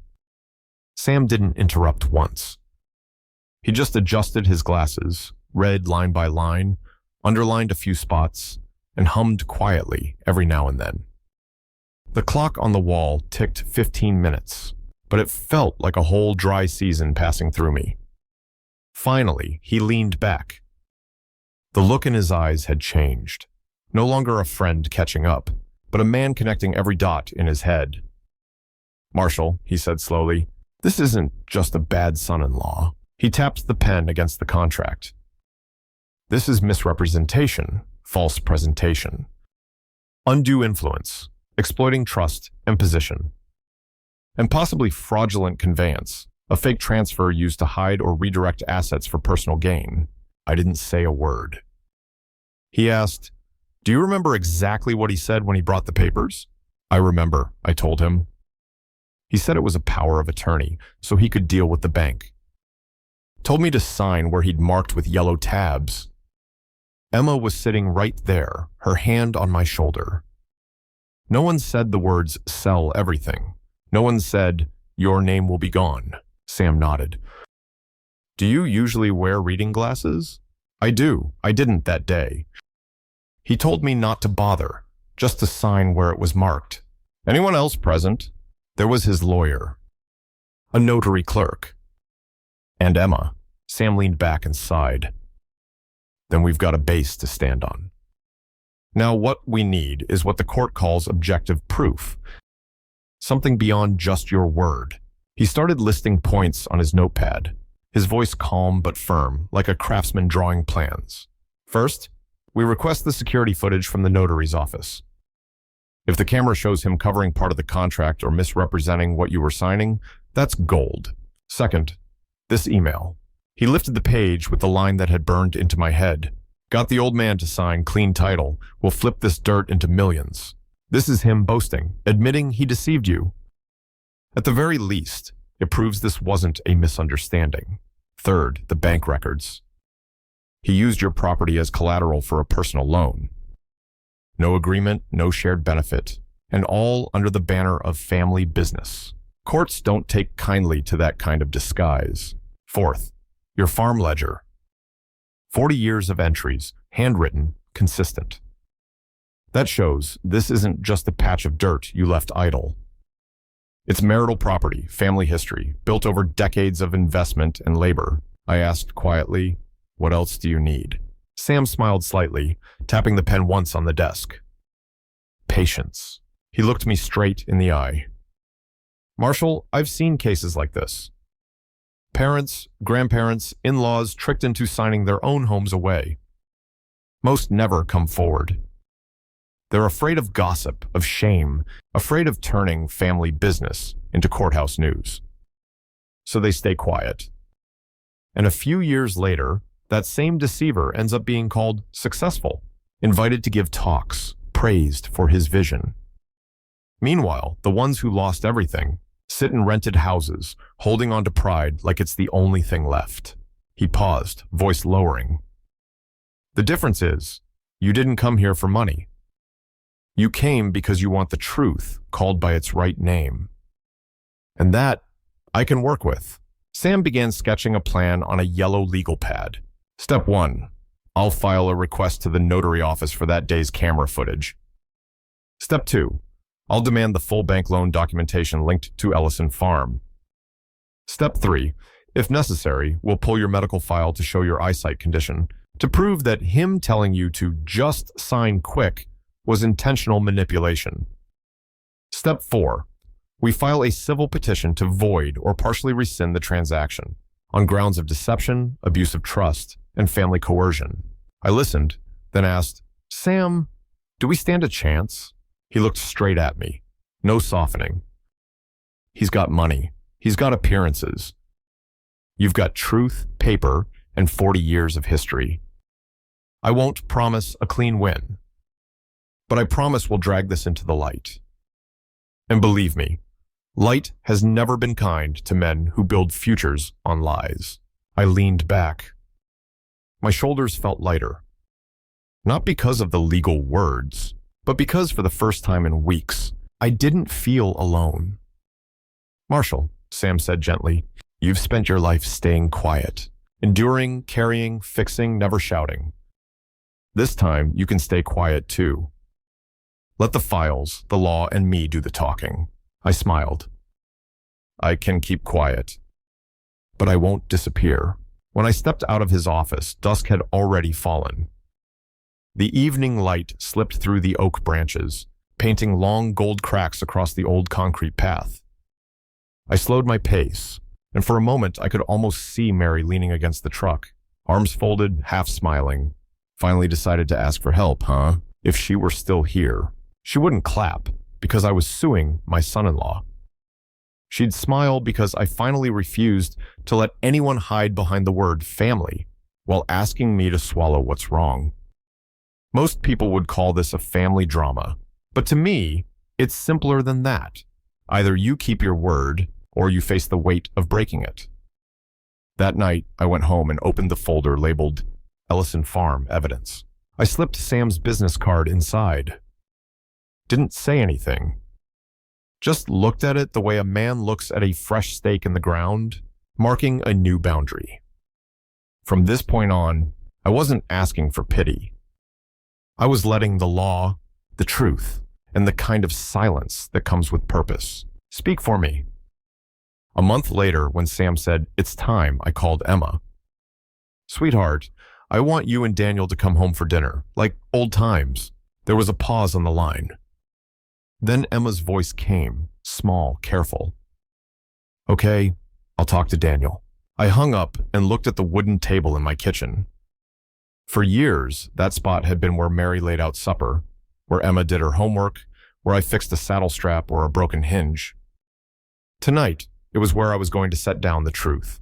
Sam didn't interrupt once. He just adjusted his glasses, read line by line, underlined a few spots, and hummed quietly every now and then. The clock on the wall ticked 15 minutes, but it felt like a whole dry season passing through me. Finally, he leaned back. The look in his eyes had changed. No longer a friend catching up, but a man connecting every dot in his head. Marshall, he said slowly, This isn't just a bad son-in-law. He tapped the pen against the contract. This is misrepresentation, false presentation, undue influence, exploiting trust and position, and possibly fraudulent conveyance, a fake transfer used to hide or redirect assets for personal gain. I didn't say a word. He asked, "Do you remember exactly what he said when he brought the papers?" "I remember," I told him. He said it was a power of attorney, so he could deal with the bank. Told me to sign where he'd marked with yellow tabs. Emma was sitting right there, her hand on my shoulder. No one said the words, "sell everything." No one said, "your name will be gone." Sam nodded. "Do you usually wear reading glasses?" "I do. I didn't that day." He told me not to bother, just to sign where it was marked. "Anyone else present?" There was his lawyer, a notary clerk, and Emma. Sam leaned back and sighed. Then we've got a base to stand on. Now what we need is what the court calls objective proof, something beyond just your word. He started listing points on his notepad, his voice calm but firm, like a craftsman drawing plans. First, we request the security footage from the notary's office. If the camera shows him covering part of the contract or misrepresenting what you were signing, that's gold. Second, this email. He lifted the page with the line that had burned into my head. "Got the old man to sign clean title. We'll flip this dirt into millions." This is him boasting, admitting he deceived you. At the very least, it proves this wasn't a misunderstanding. Third, the bank records. He used your property as collateral for a personal loan. No agreement, no shared benefit, and all under the banner of family business. Courts don't take kindly to that kind of disguise. Fourth, your farm ledger. 40 years of entries, handwritten, consistent. That shows this isn't just a patch of dirt you left idle. It's marital property, family history, built over decades of investment and labor. I asked quietly, "What else do you need?" Sam smiled slightly, tapping the pen once on the desk. Patience. He looked me straight in the eye. "Marshall, I've seen cases like this. Parents, grandparents, in-laws tricked into signing their own homes away. Most never come forward. They're afraid of gossip, of shame, afraid of turning family business into courthouse news. So they stay quiet. And a few years later, that same deceiver ends up being called successful, invited to give talks, praised for his vision. Meanwhile, the ones who lost everything sit in rented houses, holding on to pride like it's the only thing left." He paused, voice lowering. "The difference is, you didn't come here for money. You came because you want the truth called by its right name. And that I can work with." Sam began sketching a plan on a yellow legal pad. "Step 1. I'll file a request to the notary office for that day's camera footage. Step 2. I'll demand the full bank loan documentation linked to Ellison Farm. Step 3. If necessary, we'll pull your medical file to show your eyesight condition, to prove that him telling you to just sign quick was intentional manipulation. Step 4. We file a civil petition to void or partially rescind the transaction on grounds of deception, abuse of trust, and family coercion." I listened, then asked, "Sam, do we stand a chance?" He looked straight at me. No softening. "He's got money. He's got appearances. You've got truth, paper, and 40 years of history. I won't promise a clean win, but I promise we'll drag this into the light. And believe me, light has never been kind to men who build futures on lies." I leaned back. My shoulders felt lighter. Not because of the legal words, but because for the first time in weeks, I didn't feel alone. "Marshall," Sam said gently, "you've spent your life staying quiet, enduring, carrying, fixing, never shouting. This time, you can stay quiet too. Let the files, the law, and me do the talking." I smiled. "I can keep quiet, but I won't disappear." When I stepped out of his office, dusk had already fallen. The evening light slipped through the oak branches, painting long gold cracks across the old concrete path. I slowed my pace, and for a moment I could almost see Mary leaning against the truck, arms folded, half smiling. Finally decided to ask for help, huh? If she were still here, she wouldn't clap because I was suing my son-in-law. She'd smile because I finally refused to let anyone hide behind the word family while asking me to swallow what's wrong. Most people would call this a family drama, but to me, it's simpler than that. Either you keep your word or you face the weight of breaking it. That night, I went home and opened the folder labeled Ellison Farm Evidence. I slipped Sam's business card inside. Didn't say anything. Just looked at it the way a man looks at a fresh stake in the ground, marking a new boundary. From this point on, I wasn't asking for pity. I was letting the law, the truth, and the kind of silence that comes with purpose speak for me. A month later, when Sam said, "It's time," I called Emma. "Sweetheart, I want you and Daniel to come home for dinner, like old times." There was a pause on the line. Then Emma's voice came, small, careful. "Okay, I'll talk to Daniel." I hung up and looked at the wooden table in my kitchen. For years, that spot had been where Mary laid out supper, where Emma did her homework, where I fixed a saddle strap or a broken hinge. Tonight, it was where I was going to set down the truth.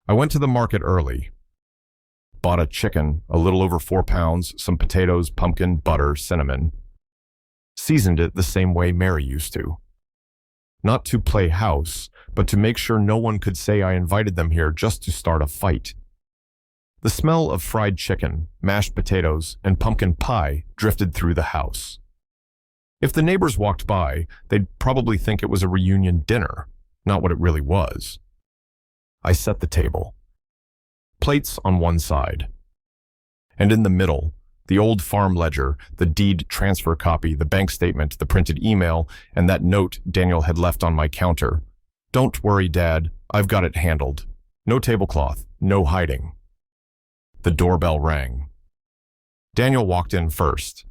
I went to the market early. Bought a chicken, a little over 4 pounds, some potatoes, pumpkin, butter, cinnamon. Seasoned it the same way Mary used to. Not to play house, but to make sure no one could say I invited them here just to start a fight. The smell of fried chicken, mashed potatoes, and pumpkin pie drifted through the house. If the neighbors walked by, they'd probably think it was a reunion dinner, not what it really was. I set the table. Plates on one side. And in the middle, the old farm ledger, the deed transfer copy, the bank statement, the printed email, and that note Daniel had left on my counter. "Don't worry, Dad. I've got it handled. No tablecloth, no hiding." The doorbell rang. Daniel walked in first.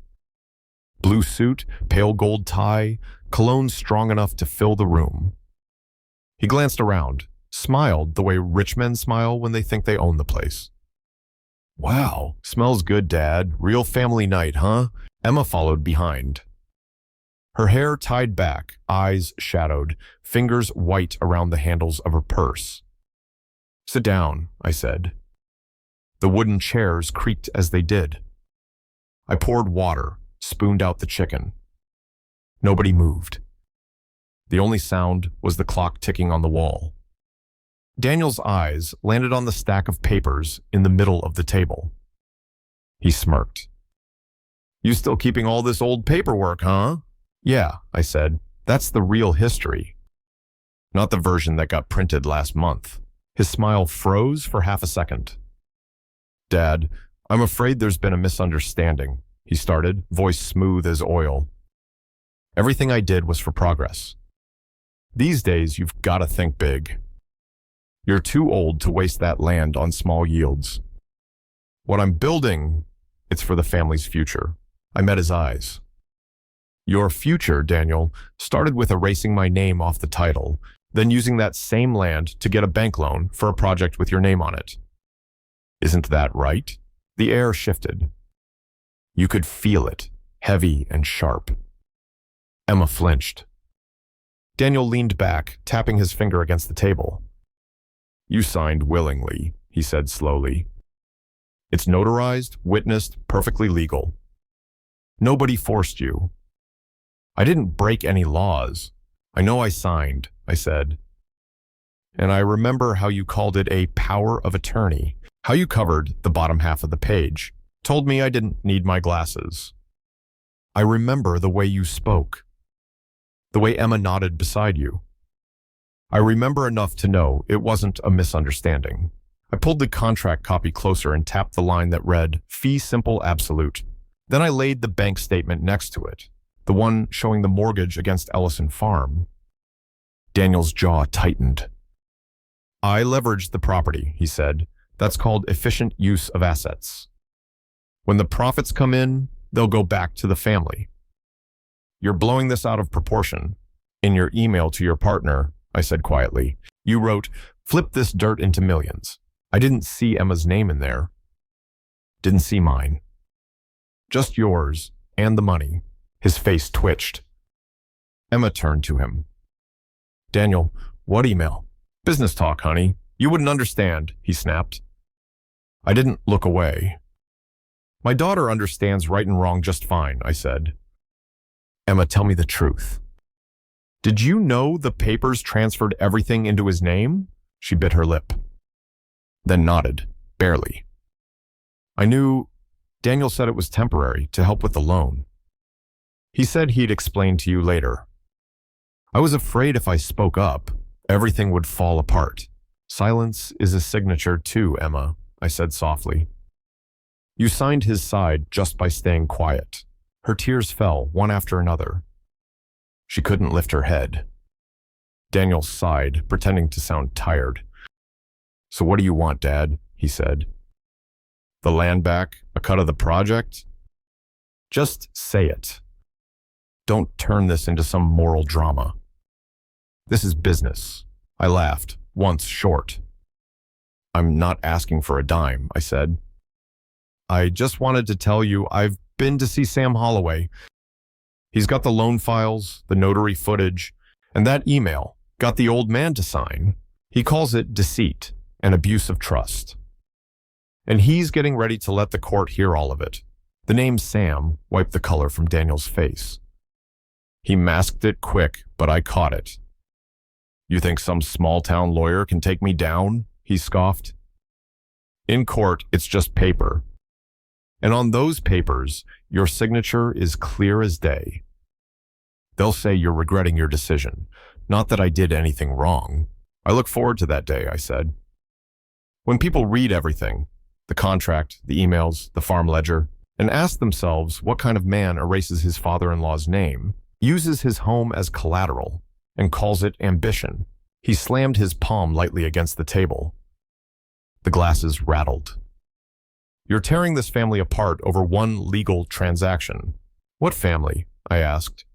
Blue suit, pale gold tie, cologne strong enough to fill the room. He glanced around, smiled the way rich men smile when they think they own the place. "Wow, smells good, Dad. Real family night, huh?" Emma followed behind. Her hair tied back, eyes shadowed, fingers white around the handles of her purse. "Sit down," I said. The wooden chairs creaked as they did. I poured water, spooned out the chicken. Nobody moved. The only sound was the clock ticking on the wall. Daniel's eyes landed on the stack of papers in the middle of the table. He smirked. "You still keeping all this old paperwork, huh?" "Yeah," I said. "That's the real history. Not the version that got printed last month." His smile froze for half a second. "Dad, I'm afraid there's been a misunderstanding," he started, voice smooth as oil. "Everything I did was for progress. These days, you've got to think big. You're too old to waste that land on small yields. What I'm building, it's for the family's future." I met his eyes. "Your future, Daniel, started with erasing my name off the title, then using that same land to get a bank loan for a project with your name on it. Isn't that right?" The air shifted. You could feel it, heavy and sharp. Emma flinched. Daniel leaned back, tapping his finger against the table. "You signed willingly," he said slowly. "It's notarized, witnessed, perfectly legal. Nobody forced you. I didn't break any laws. I know I signed," I said. "And I remember how you called it a power of attorney, how you covered the bottom half of the page, told me I didn't need my glasses. I remember the way you spoke, the way Emma nodded beside you. I remember enough to know it wasn't a misunderstanding." I pulled the contract copy closer and tapped the line that read, "Fee simple absolute." Then I laid the bank statement next to it, the one showing the mortgage against Ellison Farm. Daniel's jaw tightened. "I leveraged the property," he said. "That's called efficient use of assets. When the profits come in, they'll go back to the family. You're blowing this out of proportion. In your email to your partner, I said quietly. You wrote, "Flip this dirt into millions." I didn't see Emma's name in there. Didn't see mine. Just yours and the money. His face twitched. Emma turned to him. Daniel, what email? Business talk, honey. You wouldn't understand, he snapped. I didn't look away. My daughter understands right and wrong just fine, I said. Emma, tell me the truth. Did you know the papers transferred everything into his name? She bit her lip. Then nodded, barely. I knew. Daniel said it was temporary, to help with the loan. He said he'd explain to you later. I was afraid if I spoke up, everything would fall apart. Silence is a signature too, Emma, I said softly. You signed his side just by staying quiet. Her tears fell, one after another. She couldn't lift her head. Daniel sighed, pretending to sound tired. So what do you want, Dad? He said. The land back? A cut of the project? Just say it. Don't turn this into some moral drama. This is business. I laughed, once short. I'm not asking for a dime, I said. I just wanted to tell you I've been to see Sam Holloway. He's got the loan files, the notary footage, and that email got the old man to sign. He calls it deceit and abuse of trust. And he's getting ready to let the court hear all of it. The name Sam wiped the color from Daniel's face. He masked it quick, but I caught it. You think some small-town lawyer can take me down? He scoffed. In court, it's just paper. And on those papers, your signature is clear as day. They'll say you're regretting your decision. Not that I did anything wrong. I look forward to that day, I said. When people read everything, the contract, the emails, the farm ledger, and ask themselves what kind of man erases his father-in-law's name, uses his home as collateral, and calls it ambition. He slammed his palm lightly against the table. The glasses rattled. You're tearing this family apart over one legal transaction. What family? I asked.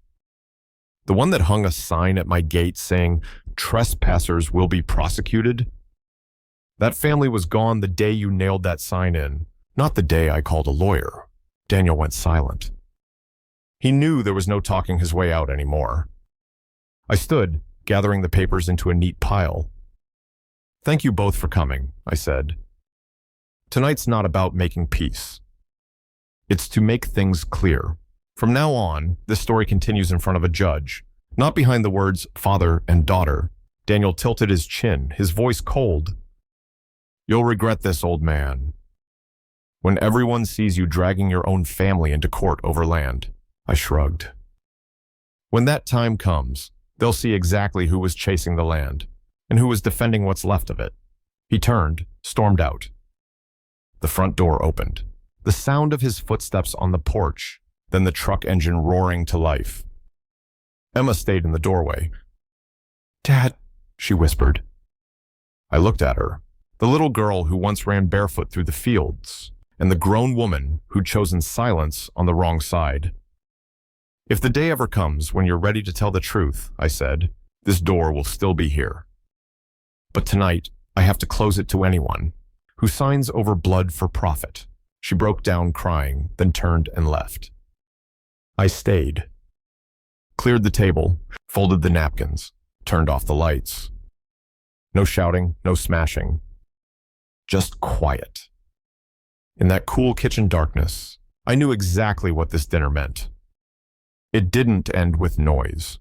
The one that hung a sign at my gate saying, "Trespassers will be prosecuted"? That family was gone the day you nailed that sign in, not the day I called a lawyer. Daniel went silent. He knew there was no talking his way out anymore. I stood, gathering the papers into a neat pile. Thank you both for coming, I said. Tonight's not about making peace. It's to make things clear. From now on, this story continues in front of a judge, not behind the words father and daughter. Daniel tilted his chin, his voice cold. You'll regret this, old man. When everyone sees you dragging your own family into court over land, I shrugged. When that time comes, they'll see exactly who was chasing the land and who was defending what's left of it. He turned, stormed out. The front door opened. The sound of his footsteps on the porch, then the truck engine roaring to life. Emma stayed in the doorway. Dad, she whispered. I looked at her, the little girl who once ran barefoot through the fields, and the grown woman who'd chosen silence on the wrong side. If the day ever comes when you're ready to tell the truth, I said, this door will still be here. But tonight, I have to close it to anyone who signs over blood for profit. She broke down crying, then turned and left. I stayed. Cleared the table, folded the napkins, turned off the lights. No shouting, no smashing. Just quiet. In that cool kitchen darkness, I knew exactly what this dinner meant. It didn't end with noise.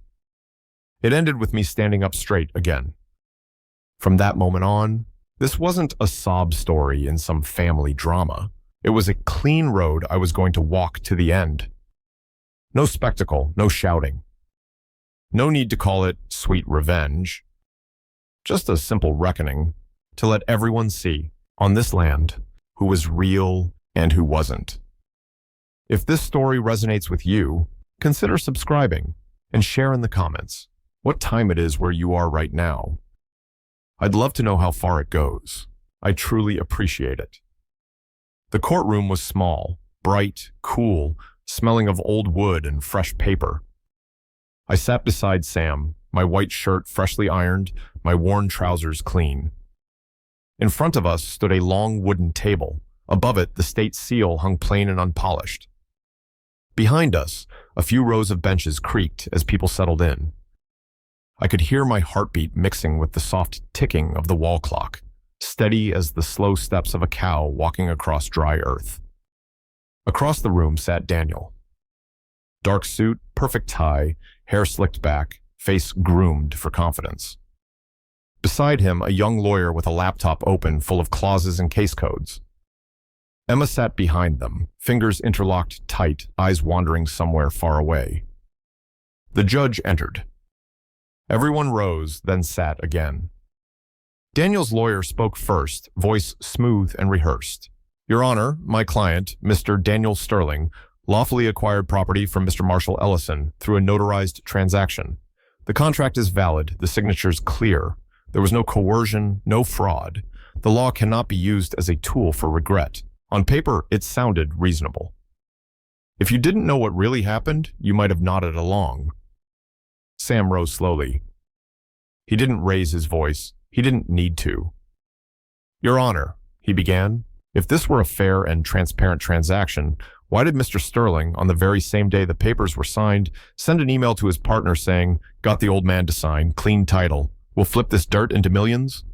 It ended with me standing up straight again. From that moment on, this wasn't a sob story in some family drama. It was a clean road I was going to walk to the end. No spectacle, no shouting. No need to call it sweet revenge. Just a simple reckoning to let everyone see, on this land, who was real and who wasn't. If this story resonates with you, consider subscribing and share in the comments what time it is where you are right now. I'd love to know how far it goes. I truly appreciate it. The courtroom was small, bright, cool, smelling of old wood and fresh paper. I sat beside Sam, my white shirt freshly ironed, my worn trousers clean. In front of us stood a long wooden table. Above it, the state seal hung plain and unpolished. Behind us, a few rows of benches creaked as people settled in. I could hear my heartbeat mixing with the soft ticking of the wall clock, steady as the slow steps of a cow walking across dry earth. Across the room sat Daniel. Dark suit, perfect tie, hair slicked back, face groomed for confidence. Beside him, a young lawyer with a laptop open full of clauses and case codes. Emma sat behind them, fingers interlocked tight, eyes wandering somewhere far away. The judge entered. Everyone rose, then sat again. Daniel's lawyer spoke first, voice smooth and rehearsed. Your Honor, my client, Mr. Daniel Sterling, lawfully acquired property from Mr. Marshall Ellison through a notarized transaction. The contract is valid, the signature's clear. There was no coercion, no fraud. The law cannot be used as a tool for regret. On paper, it sounded reasonable. If you didn't know what really happened, you might have nodded along. Sam rose slowly. He didn't raise his voice. He didn't need to. Your Honor, he began, if this were a fair and transparent transaction, why did Mr. Sterling, on the very same day the papers were signed, send an email to his partner saying, got the old man to sign, clean title, we'll flip this dirt into millions?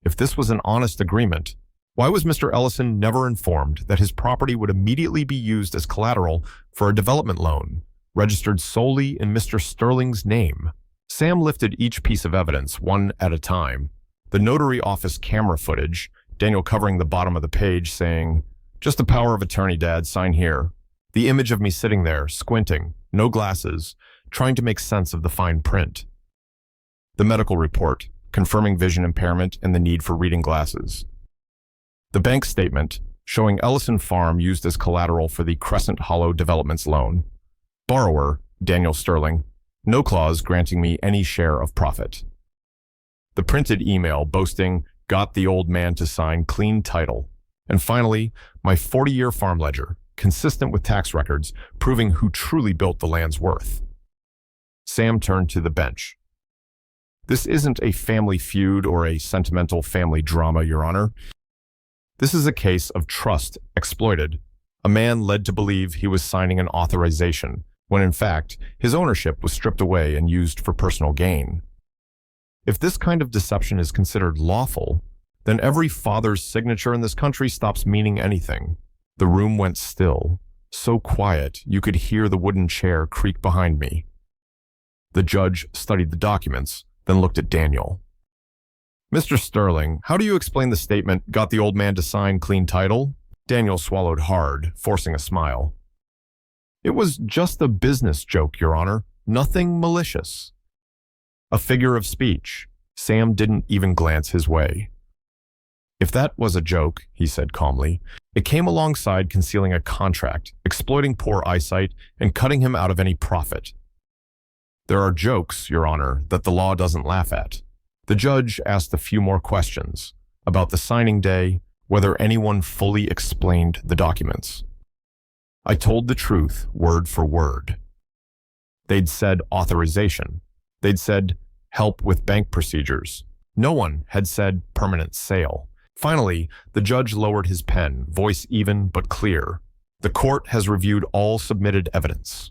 If this was an honest agreement, why was Mr. Ellison never informed that his property would immediately be used as collateral for a development loan, registered solely in Mr. Sterling's name? Sam lifted each piece of evidence, one at a time. The notary office camera footage, Daniel covering the bottom of the page saying, just a power of attorney, Dad, sign here. The image of me sitting there, squinting, no glasses, trying to make sense of the fine print. The medical report, confirming vision impairment and the need for reading glasses. The bank statement, showing Ellison Farm used as collateral for the Crescent Hollow Developments loan. Borrower, Daniel Sterling. No clause granting me any share of profit. The printed email boasting, got the old man to sign clean title. And finally, my 40-year farm ledger, consistent with tax records, proving who truly built the land's worth. Sam turned to the bench. This isn't a family feud or a sentimental family drama, Your Honor. This is a case of trust exploited. A man led to believe he was signing an authorization, when in fact, his ownership was stripped away and used for personal gain. If this kind of deception is considered lawful, then every father's signature in this country stops meaning anything. The room went still, so quiet you could hear the wooden chair creak behind me. The judge studied the documents, then looked at Daniel. Mr. Sterling, how do you explain the statement, got the old man to sign clean title? Daniel swallowed hard, forcing a smile. It was just a business joke, Your Honor. Nothing malicious. A figure of speech. Sam didn't even glance his way. If that was a joke, he said calmly, it came alongside concealing a contract, exploiting poor eyesight, and cutting him out of any profit. There are jokes, Your Honor, that the law doesn't laugh at. The judge asked a few more questions about the signing day, whether anyone fully explained the documents. I told the truth, word for word. They'd said authorization. They'd said help with bank procedures. No one had said permanent sale. Finally, the judge lowered his pen, voice even but clear. The court has reviewed all submitted evidence.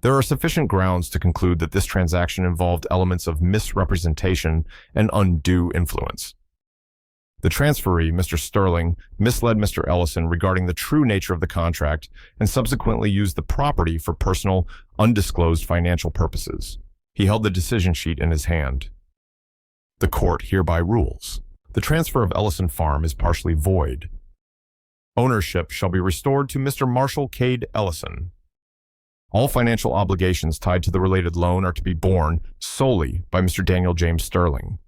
There are sufficient grounds to conclude that this transaction involved elements of misrepresentation and undue influence. The transferee, Mr. Sterling, misled Mr. Ellison regarding the true nature of the contract and subsequently used the property for personal, undisclosed financial purposes. He held the decision sheet in his hand. The court hereby rules. The transfer of Ellison Farm is partially void. Ownership shall be restored to Mr. Marshall Cade Ellison. All financial obligations tied to the related loan are to be borne solely by Mr. Daniel James Sterling.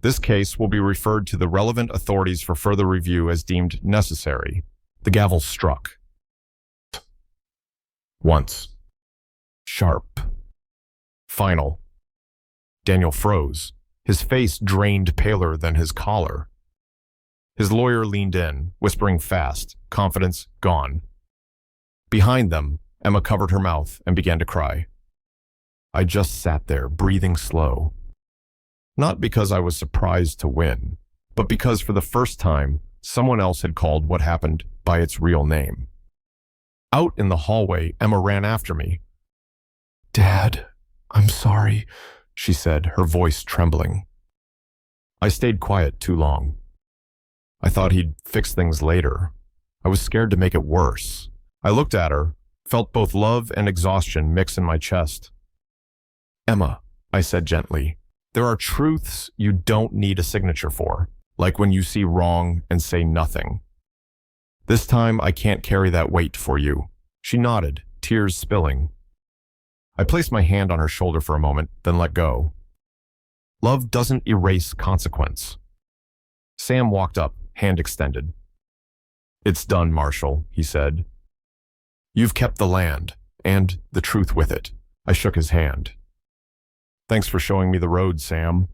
This case will be referred to the relevant authorities for further review as deemed necessary. The gavel struck. Once. Sharp. Final. Daniel froze, his face drained paler than his collar. His lawyer leaned in, whispering fast, confidence gone. Behind them, Emma covered her mouth and began to cry. I just sat there, breathing slow. Not because I was surprised to win, but because for the first time, someone else had called what happened by its real name. Out in the hallway, Emma ran after me. "Dad, I'm sorry," she said, her voice trembling. I stayed quiet too long. I thought he'd fix things later. I was scared to make it worse. I looked at her, felt both love and exhaustion mix in my chest. "Emma," I said gently, "there are truths you don't need a signature for, like when you see wrong and say nothing. This time I can't carry that weight for you." She nodded, tears spilling. I placed my hand on her shoulder for a moment, then let go. Love doesn't erase consequence. Sam walked up, hand extended. "It's done, Marshall," he said. "You've kept the land, and the truth with it." I shook his hand. "Thanks for showing me the road, Sam."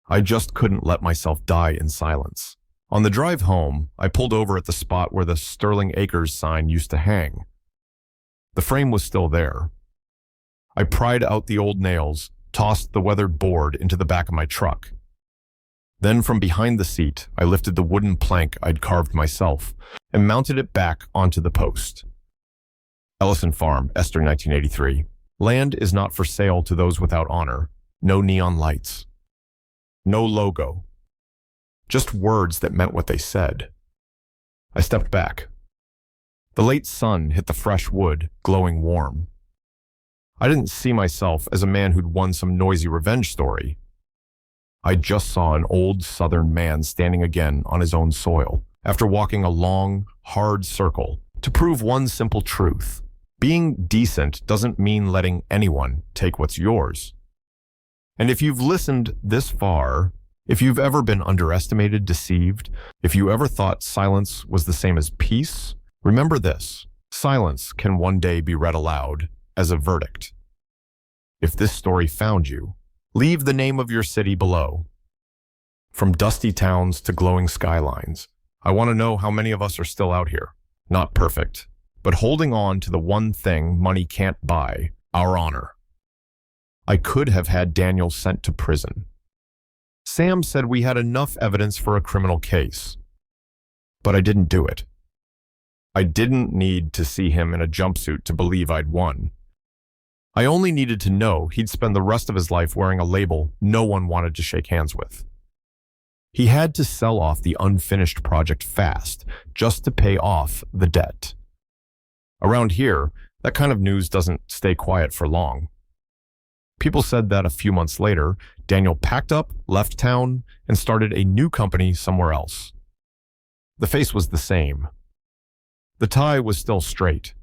I just couldn't let myself die in silence. On the drive home, I pulled over at the spot where the Sterling Acres sign used to hang. The frame was still there. I pried out the old nails, tossed the weathered board into the back of my truck. Then from behind the seat, I lifted the wooden plank I'd carved myself and mounted it back onto the post. Ellison Farm, Esther, 1983. Land is not for sale to those without honor. No neon lights. No logo. Just words that meant what they said. I stepped back. The late sun hit the fresh wood, glowing warm. I didn't see myself as a man who'd won some noisy revenge story. I just saw an old Southern man standing again on his own soil, after walking a long, hard circle to prove one simple truth. Being decent doesn't mean letting anyone take what's yours. And if you've listened this far, if you've ever been underestimated, deceived, if you ever thought silence was the same as peace, remember this: silence can one day be read aloud as a verdict. If this story found you, leave the name of your city below. From dusty towns to glowing skylines, I want to know how many of us are still out here, not perfect, but holding on to the one thing money can't buy, our honor. I could have had Daniel sent to prison. Sam said we had enough evidence for a criminal case, but I didn't do it. I didn't need to see him in a jumpsuit to believe I'd won. I only needed to know he'd spend the rest of his life wearing a label no one wanted to shake hands with. He had to sell off the unfinished project fast, just to pay off the debt. Around here, that kind of news doesn't stay quiet for long. People said that a few months later, Daniel packed up, left town, and started a new company somewhere else. The face was the same. The tie was still straight.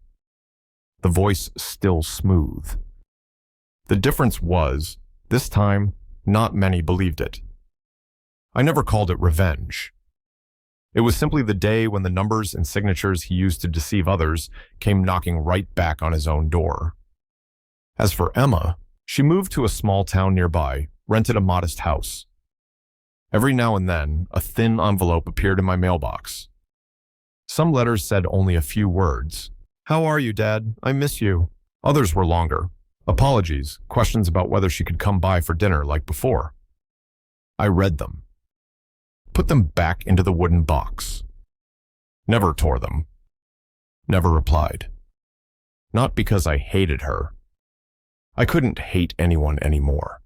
The voice still smooth. The difference was, this time, not many believed it. I never called it revenge. It was simply the day when the numbers and signatures he used to deceive others came knocking right back on his own door. As for Emma, she moved to a small town nearby, rented a modest house. Every now and then, a thin envelope appeared in my mailbox. Some letters said only a few words. "How are you, Dad? I miss you." Others were longer. Apologies, questions about whether she could come by for dinner like before. I read them. Put them back into the wooden box. Never tore them. Never replied. Not because I hated her. I couldn't hate anyone anymore.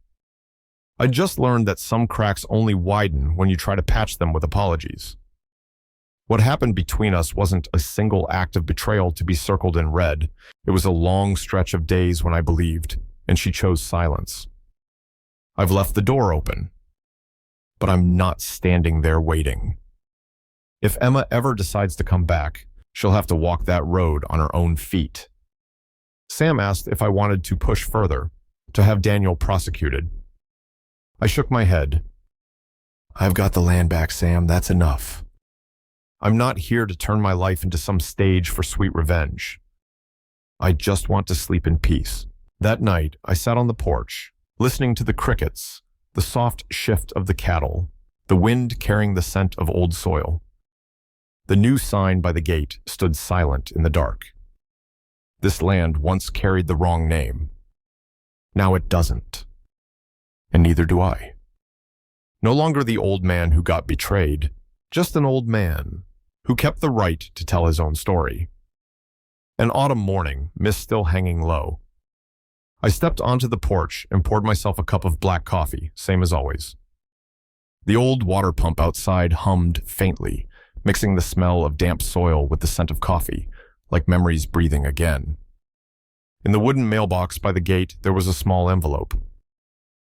I just learned that some cracks only widen when you try to patch them with apologies. What happened between us wasn't a single act of betrayal to be circled in red. It was a long stretch of days when I believed, and she chose silence. I've left the door open, but I'm not standing there waiting. If Emma ever decides to come back, she'll have to walk that road on her own feet. Sam asked if I wanted to push further, to have Daniel prosecuted. I shook my head. I've got the land back, Sam. That's enough. I'm not here to turn my life into some stage for sweet revenge. I just want to sleep in peace. That night, I sat on the porch, listening to the crickets, the soft shift of the cattle, the wind carrying the scent of old soil. The new sign by the gate stood silent in the dark. This land once carried the wrong name. Now it doesn't. And neither do I. No longer the old man who got betrayed, just an old man who kept the right to tell his own story. An autumn morning, mist still hanging low. I stepped onto the porch and poured myself a cup of black coffee, same as always. The old water pump outside hummed faintly, mixing the smell of damp soil with the scent of coffee, like memories breathing again. In the wooden mailbox by the gate, there was a small envelope.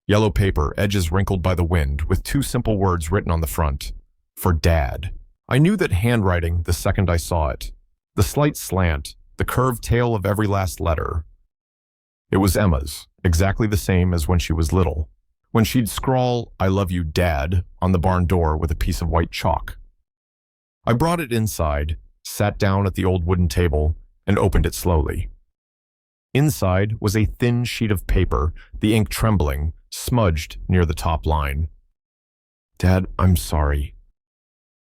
Yellow paper, edges wrinkled by the wind, with two simple words written on the front. For Dad. I knew that handwriting the second I saw it. The slight slant, the curved tail of every last letter. It was Emma's, exactly the same as when she was little, when she'd scrawl, "I love you, Dad," on the barn door with a piece of white chalk. I brought it inside, sat down at the old wooden table, and opened it slowly. Inside was a thin sheet of paper, the ink trembling, smudged near the top line. Dad, I'm sorry.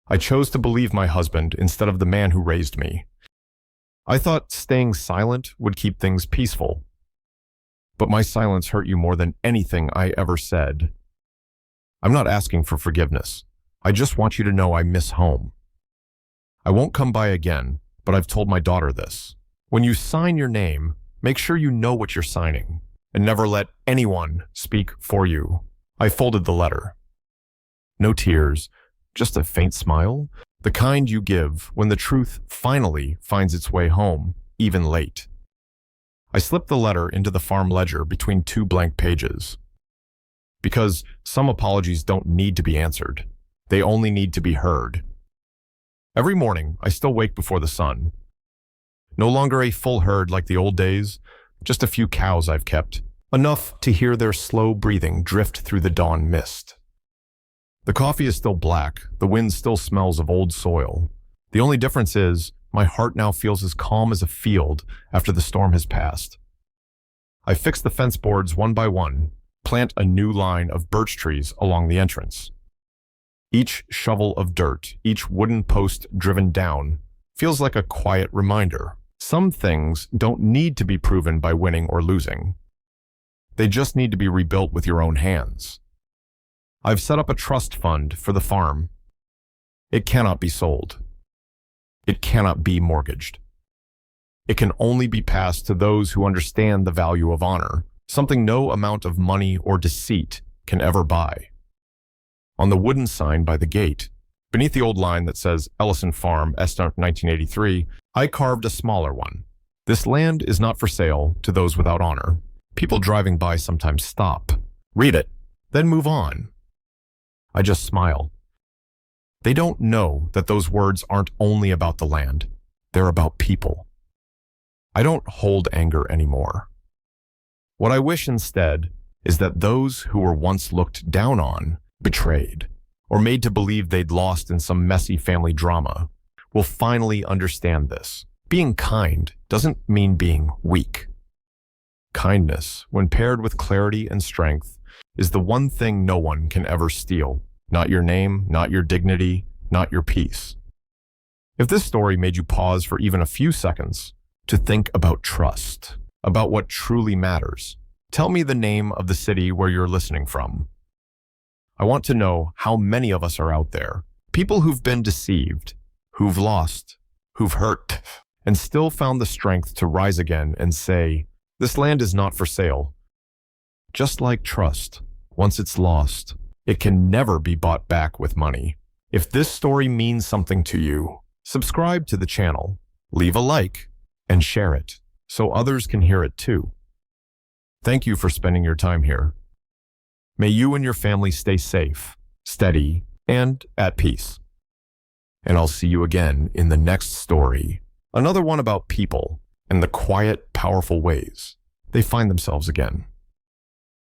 I chose to believe my husband instead of the man who raised me. I thought staying silent would keep things peaceful. But my silence hurt you more than anything I ever said. I'm not asking for forgiveness. I just want you to know I miss home. I won't come by again, but I've told my daughter this. When you sign your name, make sure you know what you're signing, and never let anyone speak for you. I folded the letter. No tears, just a faint smile, the kind you give when the truth finally finds its way home, even late. I slipped the letter into the farm ledger between two blank pages. Because some apologies don't need to be answered. They only need to be heard. Every morning, I still wake before the sun. No longer a full herd like the old days, just a few cows I've kept, enough to hear their slow breathing drift through the dawn mist. The coffee is still black, the wind still smells of old soil. The only difference is, my heart now feels as calm as a field after the storm has passed. I fix the fence boards one by one, plant a new line of birch trees along the entrance. Each shovel of dirt, each wooden post driven down, feels like a quiet reminder. Some things don't need to be proven by winning or losing. They just need to be rebuilt with your own hands. I've set up a trust fund for the farm. It cannot be sold. It cannot be mortgaged. It can only be passed to those who understand the value of honor, something no amount of money or deceit can ever buy. On the wooden sign by the gate, beneath the old line that says Ellison Farm, Estark 1983, I carved a smaller one. This land is not for sale to those without honor. People driving by sometimes stop, read it, then move on. I just smile. They don't know that those words aren't only about the land. They're about people. I don't hold anger anymore. What I wish instead is that those who were once looked down on, betrayed, or made to believe they'd lost in some messy family drama, will finally understand this. Being kind doesn't mean being weak. Kindness, when paired with clarity and strength, is the one thing no one can ever steal. Not your name, not your dignity, not your peace. If this story made you pause for even a few seconds to think about trust, about what truly matters, tell me the name of the city where you're listening from. I want to know how many of us are out there, people who've been deceived, who've lost, who've hurt, and still found the strength to rise again and say, this land is not for sale. Just like trust, once it's lost, it can never be bought back with money. If this story means something to you, subscribe to the channel, leave a like, and share it so others can hear it too. Thank you for spending your time here. May you and your family stay safe, steady, and at peace. And I'll see you again in the next story, another one about people and the quiet, powerful ways they find themselves again.